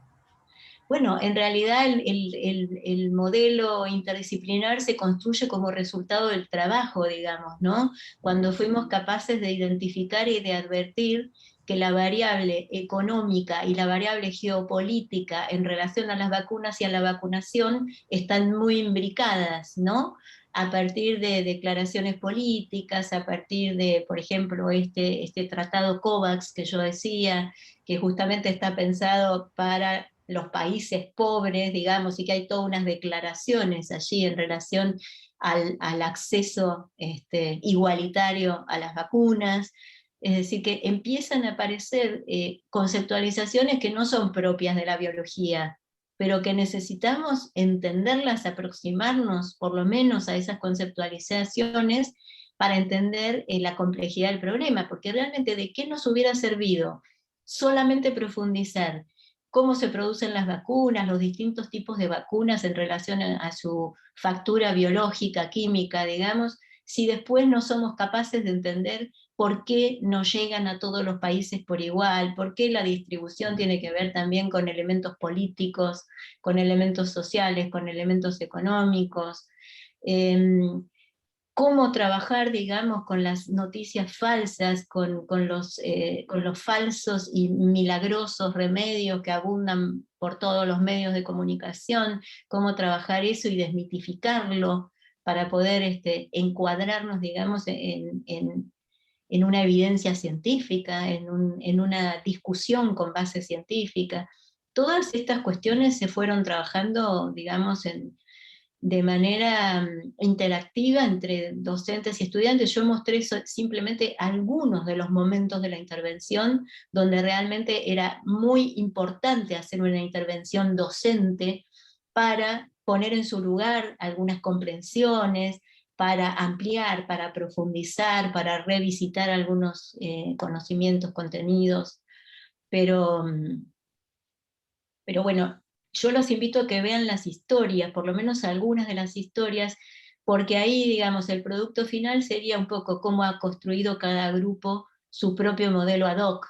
[SPEAKER 2] Bueno, en realidad el modelo interdisciplinar se construye como resultado del trabajo, digamos, ¿no? Cuando fuimos capaces de identificar y de advertir que la variable económica y la variable geopolítica en relación a las vacunas y a la vacunación están muy imbricadas, ¿no? a partir de declaraciones políticas, a partir de, por ejemplo, este tratado COVAX que yo decía, que justamente está pensado para los países pobres, digamos, y que hay todas unas declaraciones allí en relación al acceso igualitario a las vacunas. Es decir, que empiezan a aparecer conceptualizaciones que no son propias de la biología, pero que necesitamos entenderlas, aproximarnos por lo menos a esas conceptualizaciones para entender la complejidad del problema, porque realmente ¿de qué nos hubiera servido solamente profundizar cómo se producen las vacunas, los distintos tipos de vacunas en relación a su factura biológica, química, digamos, si después no somos capaces de entender por qué no llegan a todos los países por igual, por qué la distribución tiene que ver también con elementos políticos, con elementos sociales, con elementos económicos, cómo trabajar, digamos, con las noticias falsas, con los falsos y milagrosos remedios que abundan por todos los medios de comunicación, cómo trabajar eso y desmitificarlo para poder encuadrarnos, digamos, en una evidencia científica, en una discusión con base científica. Todas estas cuestiones se fueron trabajando, digamos, de manera interactiva entre docentes y estudiantes. Yo mostré simplemente algunos de los momentos de la intervención donde realmente era muy importante hacer una intervención docente para poner en su lugar algunas comprensiones, para ampliar, para profundizar, para revisitar algunos conocimientos, contenidos, pero bueno, yo los invito a que vean las historias, por lo menos algunas de las historias, porque ahí, digamos, el producto final sería un poco cómo ha construido cada grupo su propio modelo ad hoc,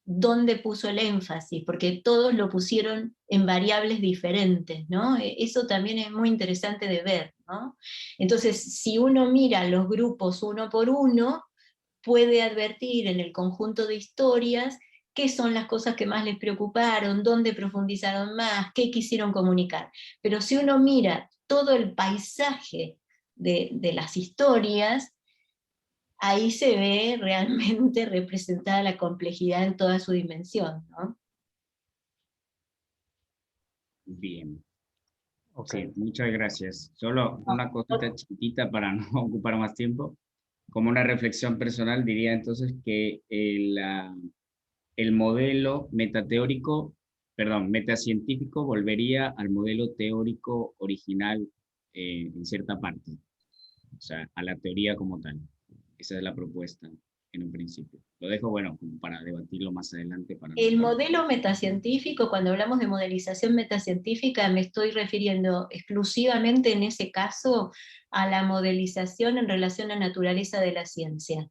[SPEAKER 2] dónde puso el énfasis, porque todos lo pusieron en variables diferentes, ¿no? Eso también es muy interesante de ver, ¿no? Entonces, si uno mira los grupos uno por uno, puede advertir en el conjunto de historias qué son las cosas que más les preocuparon, dónde profundizaron más, qué quisieron comunicar. Pero si uno mira todo el paisaje de las historias, ahí se ve realmente representada la complejidad en toda su dimensión, ¿no?
[SPEAKER 4] Bien.
[SPEAKER 1] Okay.
[SPEAKER 4] Sí, muchas gracias. Solo una cosita chiquitita para no ocupar más tiempo. Como una reflexión personal diría entonces que el modelo metacientífico volvería al modelo teórico original en cierta parte, o sea, a la teoría como tal. Esa es la propuesta en un principio. Lo dejo, bueno, como para debatirlo más adelante.
[SPEAKER 2] El modelo metacientífico, cuando hablamos de modelización metacientífica, me estoy refiriendo exclusivamente en ese caso a la modelización en relación a la naturaleza de la ciencia,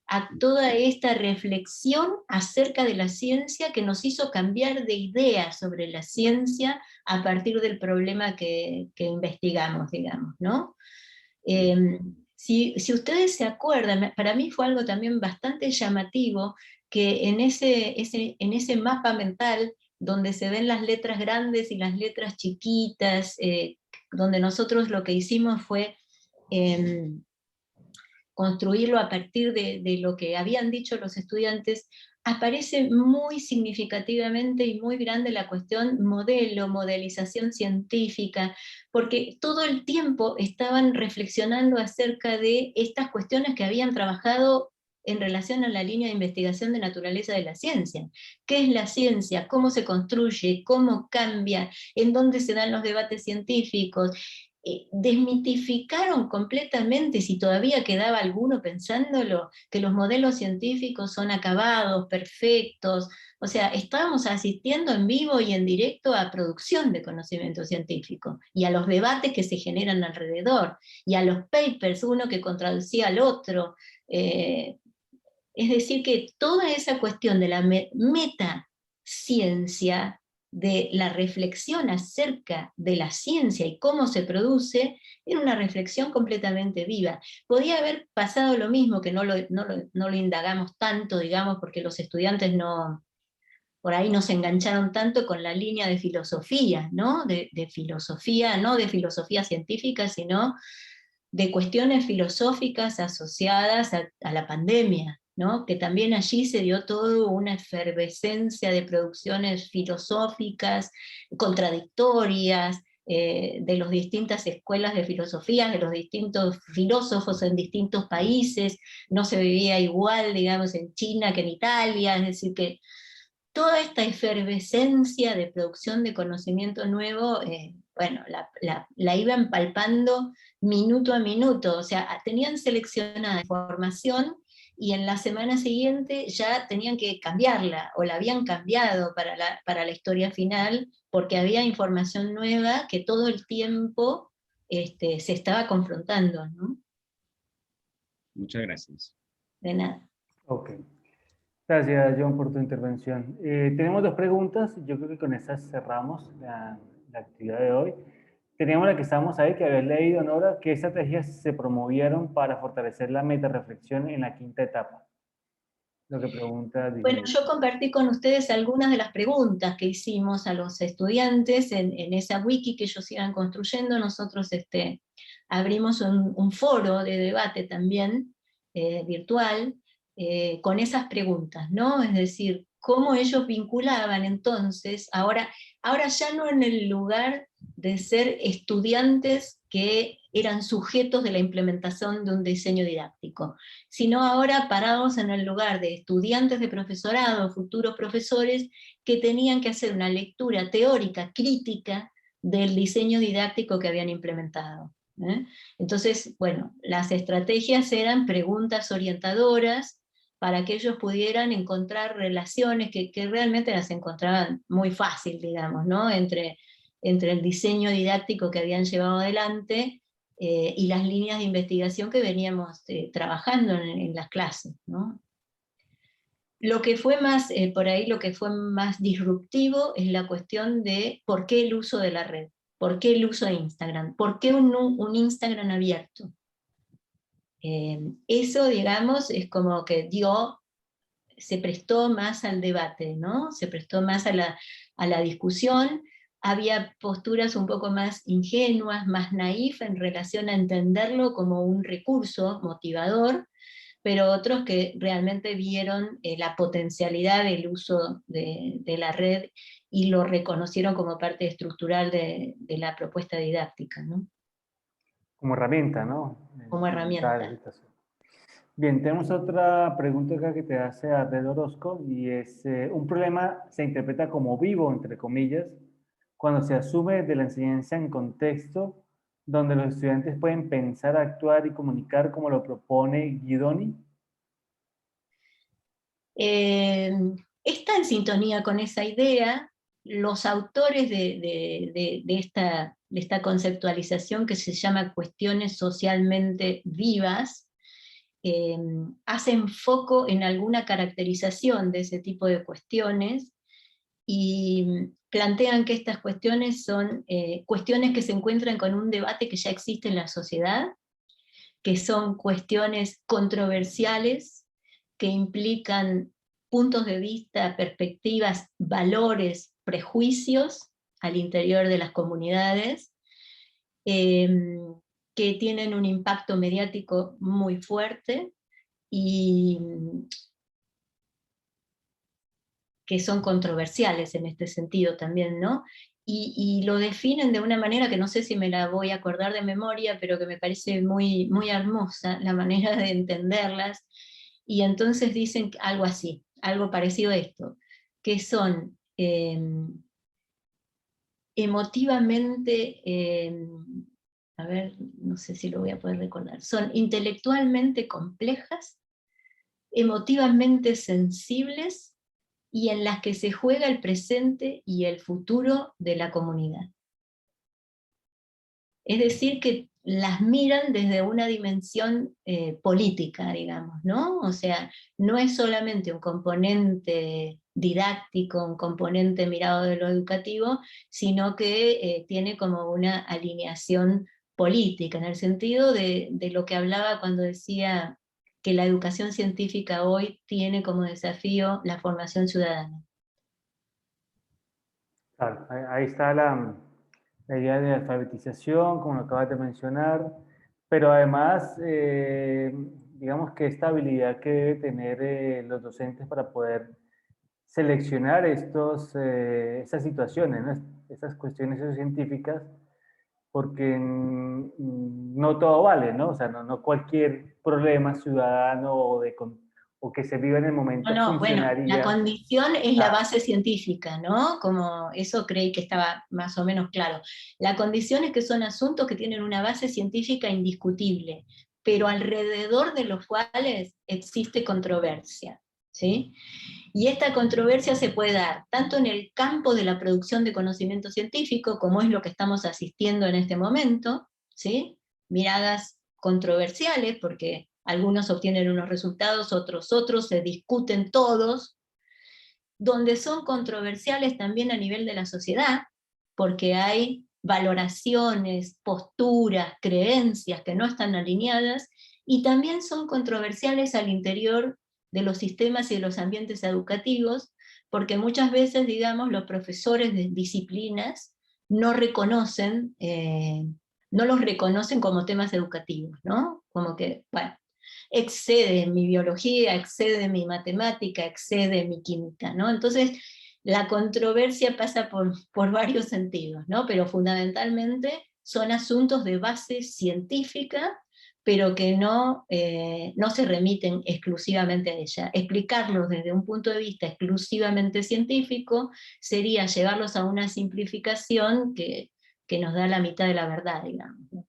[SPEAKER 2] a toda esta reflexión acerca de la ciencia que nos hizo cambiar de idea sobre la ciencia a partir del problema que investigamos, digamos, ¿no? Si ustedes se acuerdan, para mí fue algo también bastante llamativo que en ese mapa mental donde se ven las letras grandes y las letras chiquitas, donde nosotros lo que hicimos fue construirlo a partir de lo que habían dicho los estudiantes, aparece muy significativamente y muy grande la cuestión modelo, modelización científica, porque todo el tiempo estaban reflexionando acerca de estas cuestiones que habían trabajado en relación a la línea de investigación de naturaleza de la ciencia. ¿Qué es la ciencia? ¿Cómo se construye? ¿Cómo cambia? ¿En dónde se dan los debates científicos? Desmitificaron completamente, si todavía quedaba alguno pensándolo, que los modelos científicos son acabados, perfectos. O sea, estábamos asistiendo en vivo y en directo a producción de conocimiento científico, y a los debates que se generan alrededor, y a los papers, uno que contradecía al otro. Es decir, que toda esa cuestión de la metaciencia, de la reflexión acerca de la ciencia y cómo se produce, era una reflexión completamente viva. Podía haber pasado lo mismo, que no lo indagamos tanto, digamos, porque los estudiantes por ahí no se engancharon tanto con la línea de filosofía, ¿no? De filosofía, no de filosofía científica, sino de cuestiones filosóficas asociadas a la pandemia, ¿no? Que también allí se dio toda una efervescencia de producciones filosóficas, contradictorias, de las distintas escuelas de filosofía, de los distintos filósofos en distintos países. No se vivía igual, digamos, en China que en Italia, es decir, que toda esta efervescencia de producción de conocimiento nuevo, bueno, la iban palpando minuto a minuto, o sea, tenían seleccionada información y en la semana siguiente ya tenían que cambiarla, o la habían cambiado para la historia final, porque había información nueva que todo el tiempo se estaba confrontando, ¿no?
[SPEAKER 4] Muchas gracias.
[SPEAKER 2] De nada.
[SPEAKER 1] Ok. Gracias, John, por tu intervención. Tenemos dos preguntas. Yo creo que con estas cerramos la actividad de hoy. Teníamos la que estábamos ahí, que habías leído, Nora. ¿Qué estrategias se promovieron para fortalecer la metarreflexión en la quinta etapa? Lo que pregunta
[SPEAKER 2] Bueno,
[SPEAKER 1] Disney.
[SPEAKER 2] yo compartí con ustedes algunas de las preguntas que hicimos a los estudiantes en esa wiki que ellos iban construyendo. Nosotros abrimos un foro de debate también, virtual, con esas preguntas, ¿no? Es decir, cómo ellos vinculaban entonces, ahora ya no en el lugar de ser estudiantes que eran sujetos de la implementación de un diseño didáctico, sino ahora parados en el lugar de estudiantes de profesorado, futuros profesores, que tenían que hacer una lectura teórica, crítica, del diseño didáctico que habían implementado. Entonces, bueno, las estrategias eran preguntas orientadoras para que ellos pudieran encontrar relaciones que realmente las encontraban muy fácil, digamos, ¿no? Entre el diseño didáctico que habían llevado adelante y las líneas de investigación que veníamos trabajando en las clases, ¿no? Lo que fue más, por ahí lo que fue más disruptivo es la cuestión de por qué el uso de la red, por qué el uso de Instagram, por qué un Instagram abierto. Eso, digamos, es como que se prestó más al debate, ¿no? Se prestó más a la discusión. Había posturas un poco más ingenuas, más naif en relación a entenderlo como un recurso motivador, pero otros que realmente vieron la potencialidad del uso de la red y lo reconocieron como parte estructural de la propuesta didáctica, ¿no?
[SPEAKER 1] Como herramienta, ¿no?
[SPEAKER 2] Como herramienta.
[SPEAKER 1] Bien, tenemos otra pregunta acá que te hace Red Orozco, y es, un problema se interpreta como vivo, entre comillas, cuando se asume de la enseñanza en contexto, donde los estudiantes pueden pensar, actuar y comunicar como lo propone Guidoni.
[SPEAKER 2] Está en sintonía con esa idea. Los autores de esta conceptualización que se llama cuestiones socialmente vivas, hacen foco en alguna caracterización de ese tipo de cuestiones y plantean que estas cuestiones son cuestiones que se encuentran con un debate que ya existe en la sociedad, que son cuestiones controversiales, que implican puntos de vista, perspectivas, valores, prejuicios al interior de las comunidades, que tienen un impacto mediático muy fuerte y que son controversiales en este sentido también, ¿no? Y lo definen de una manera que no sé si me la voy a acordar de memoria, pero que me parece muy, muy hermosa la manera de entenderlas, y entonces dicen algo así, algo parecido a esto, que son emotivamente, a ver, no sé si lo voy a poder recordar, son intelectualmente complejas, emotivamente sensibles, y en las que se juega el presente y el futuro de la comunidad. Es decir, que las miran desde una dimensión política, digamos, ¿no? O sea, no es solamente un componente didáctico, un componente mirado de lo educativo, sino que tiene como una alineación política, en el sentido de lo que hablaba cuando decía que la educación científica hoy tiene como desafío la formación ciudadana.
[SPEAKER 1] Claro, ahí está la idea de alfabetización, como lo acabas de mencionar, pero además, digamos que esta habilidad que debe tener los docentes para poder seleccionar estas situaciones, ¿no? Estas cuestiones científicas, porque no todo vale, ¿no? O sea, no cualquier problema ciudadano o que se vive en el momento
[SPEAKER 2] No, bueno, la
[SPEAKER 1] funcionaría.
[SPEAKER 2] condición es la base científica, ¿no? Como eso creí que estaba más o menos claro. La condición es que son asuntos que tienen una base científica indiscutible, pero alrededor de los cuales existe controversia, ¿sí? Y esta controversia se puede dar tanto en el campo de la producción de conocimiento científico, como es lo que estamos asistiendo en este momento, ¿sí? Miradas controversiales, porque algunos obtienen unos resultados, otros, se discuten todos, donde son controversiales también a nivel de la sociedad, porque hay valoraciones, posturas, creencias que no están alineadas, y también son controversiales al interior de los sistemas y de los ambientes educativos, porque muchas veces, digamos, los profesores de disciplinas no reconocen, no los reconocen como temas educativos, ¿no? Como que, bueno, excede mi biología, excede mi matemática, excede mi química, ¿no? Entonces, la controversia pasa por varios sentidos, ¿no? Pero fundamentalmente son asuntos de base científica, pero que no se remiten exclusivamente a ella. Explicarlos desde un punto de vista exclusivamente científico sería llevarlos a una simplificación que nos da la mitad de la verdad, digamos, ¿no?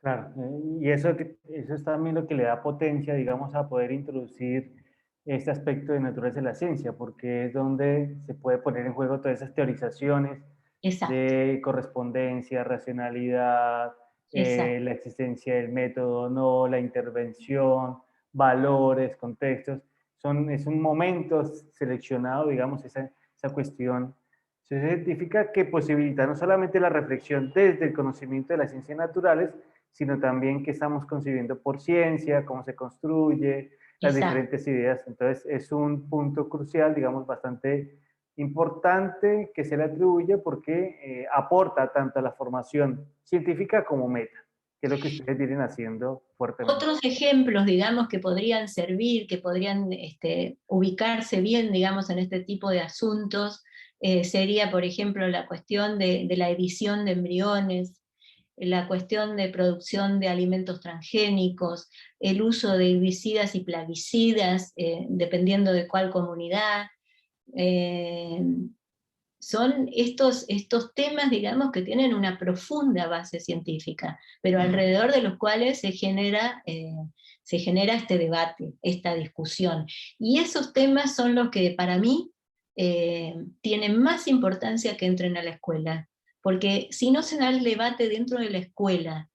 [SPEAKER 1] Claro, y eso es también lo que le da potencia, digamos, a poder introducir este aspecto de naturaleza de la ciencia, porque es donde se puede poner en juego todas esas teorizaciones
[SPEAKER 2] Exacto,
[SPEAKER 1] de correspondencia, racionalidad,
[SPEAKER 2] exacto.
[SPEAKER 1] la existencia del método, no, la intervención, valores, contextos. Es un momento seleccionado, digamos, esa cuestión científica que posibilita no solamente la reflexión desde el conocimiento de las ciencias naturales, sino también qué estamos concibiendo por ciencia, cómo se construye, las
[SPEAKER 2] Exacto.
[SPEAKER 1] diferentes ideas. Entonces, es un punto crucial, digamos, bastante importante que se le atribuye porque aporta tanto a la formación científica como meta, que es lo que ustedes vienen haciendo fuertemente.
[SPEAKER 2] Otros ejemplos, digamos, que podrían servir, que podrían ubicarse bien, digamos, en este tipo de asuntos, sería, por ejemplo, la cuestión de la edición de embriones, la cuestión de producción de alimentos transgénicos, el uso de herbicidas y plaguicidas, dependiendo de cuál comunidad. eh, Son estos temas, digamos, que tienen una profunda base científica, pero alrededor de los cuales se genera este debate, esta discusión. Y esos temas son los que para mí tienen más importancia que entren a la escuela, porque si no se da el debate dentro de la escuela,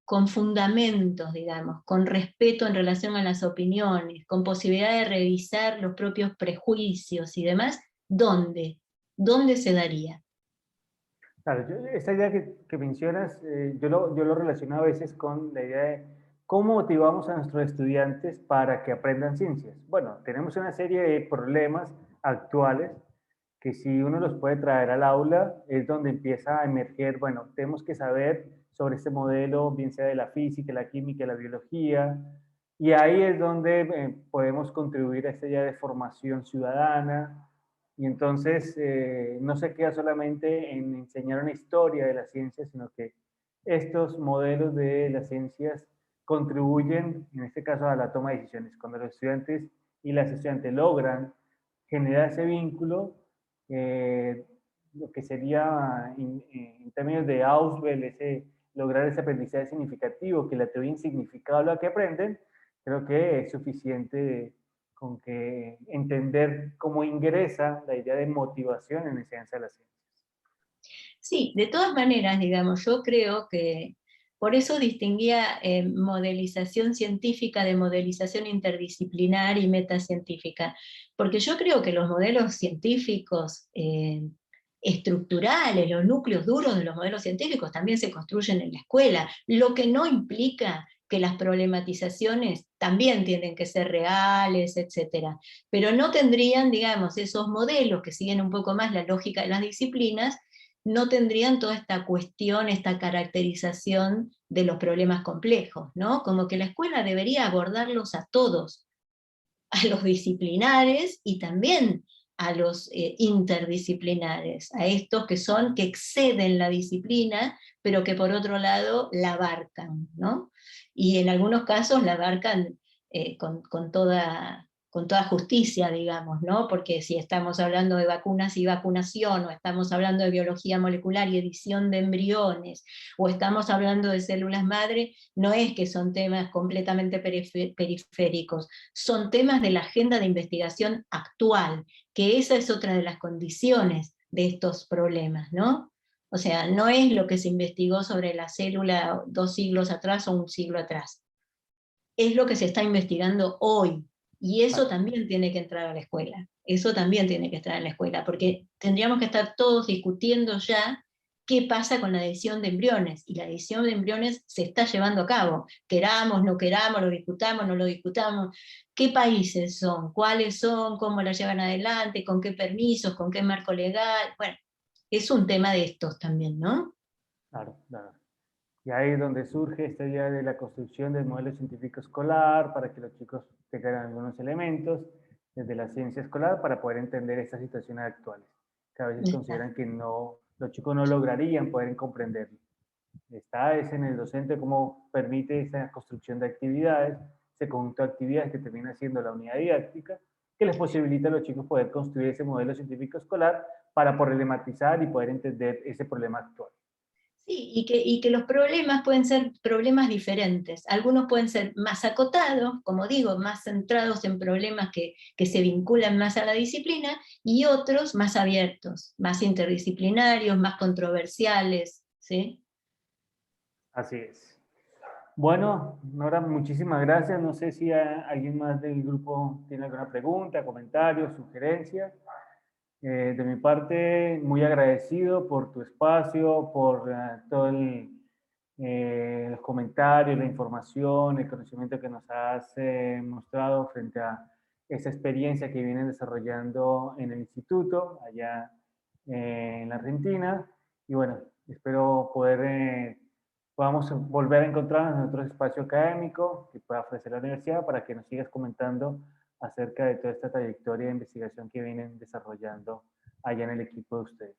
[SPEAKER 2] con fundamentos, digamos, con respeto en relación a las opiniones, con posibilidad de revisar los propios prejuicios y demás, ¿dónde? ¿Dónde se daría?
[SPEAKER 1] Claro, esta idea que mencionas, yo lo relaciono a veces con la idea de cómo motivamos a nuestros estudiantes para que aprendan ciencias. Bueno, tenemos una serie de problemas actuales que si uno los puede traer al aula es donde empieza a emerger, bueno, tenemos que saber sobre este modelo, bien sea de la física, la química, la biología, y ahí es donde podemos contribuir a esta idea de formación ciudadana, y entonces no se queda solamente en enseñar una historia de la ciencia, sino que estos modelos de las ciencias contribuyen, en este caso, a la toma de decisiones. Cuando los estudiantes y las estudiantes logran generar ese vínculo, lo que sería en términos de Auswell, lograr ese aprendizaje significativo, que la teoría en significado lo que aprenden, creo que es suficiente con que entender cómo ingresa la idea de motivación en la enseñanza de las ciencias.
[SPEAKER 2] Sí, de todas maneras, digamos, yo creo que por eso distinguía modelización científica de modelización interdisciplinar y metacientífica, porque yo creo que los modelos científicos estructurales, los núcleos duros de los modelos científicos también se construyen en la escuela, lo que no implica que las problematizaciones también tienen que ser reales, etc. Pero no tendrían, digamos, esos modelos que siguen un poco más la lógica de las disciplinas, no tendrían toda esta cuestión, esta caracterización de los problemas complejos, ¿no? Como que la escuela debería abordarlos a todos, a los disciplinares y también a los interdisciplinares, a estos que exceden la disciplina, pero que por otro lado la abarcan, ¿no? Y en algunos casos la abarcan con toda justicia, digamos, ¿no? Porque si estamos hablando de vacunas y vacunación, o estamos hablando de biología molecular y edición de embriones, o estamos hablando de células madre, no es que son temas completamente periféricos, son temas de la agenda de investigación actual, que esa es otra de las condiciones de estos problemas, ¿no? O sea, no es lo que se investigó sobre la célula 2 siglos atrás o 1 siglo atrás, es lo que se está investigando hoy, y eso también tiene que entrar a la escuela, eso también tiene que estar en la escuela, porque tendríamos que estar todos discutiendo ya qué pasa con la edición de embriones, y la edición de embriones se está llevando a cabo, queramos, no queramos, lo discutamos, no lo discutamos, qué países son, cuáles son, cómo la llevan adelante, con qué permisos, con qué marco legal, bueno, es un tema de estos también, ¿no?
[SPEAKER 1] Claro, claro. Y ahí es donde surge esta idea de la construcción del modelo científico escolar para que los chicos tengan algunos elementos desde la ciencia escolar para poder entender estas situaciones actuales, que a veces consideran que no, los chicos no lograrían poder comprenderlo. Está es en el docente cómo permite esa construcción de actividades, ese conjunto de actividades que termina siendo la unidad didáctica, que les posibilita a los chicos poder construir ese modelo científico escolar para problematizar y poder entender ese problema actual.
[SPEAKER 2] Sí, y que los problemas pueden ser problemas diferentes. Algunos pueden ser más acotados, como digo, más centrados en problemas que se vinculan más a la disciplina, y otros más abiertos, más interdisciplinarios, más controversiales, ¿sí?
[SPEAKER 1] Así es. Bueno, Nora, muchísimas gracias. No sé si alguien más del grupo tiene alguna pregunta, comentario, sugerencia. De mi parte, muy agradecido por tu espacio, por todo los comentarios, la información, el conocimiento que nos has mostrado frente a esa experiencia que vienen desarrollando en el instituto, allá en la Argentina. Y bueno, espero podamos volver a encontrarnos en otro espacio académico que pueda ofrecer la universidad para que nos sigas comentando acerca de toda esta trayectoria de investigación que vienen desarrollando allá en el equipo de ustedes.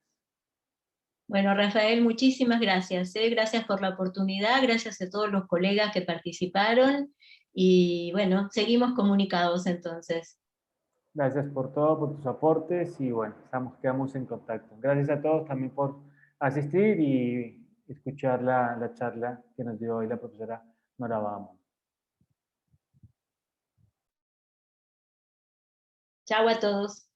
[SPEAKER 2] Bueno, Rafael, muchísimas gracias. Gracias por la oportunidad, gracias a todos los colegas que participaron, y bueno, seguimos comunicados entonces.
[SPEAKER 1] Gracias por todo, por tus aportes, y bueno, quedamos en contacto. Gracias a todos también por asistir y escuchar la charla que nos dio hoy la profesora Nora Bahamonde.
[SPEAKER 2] Chao a todos.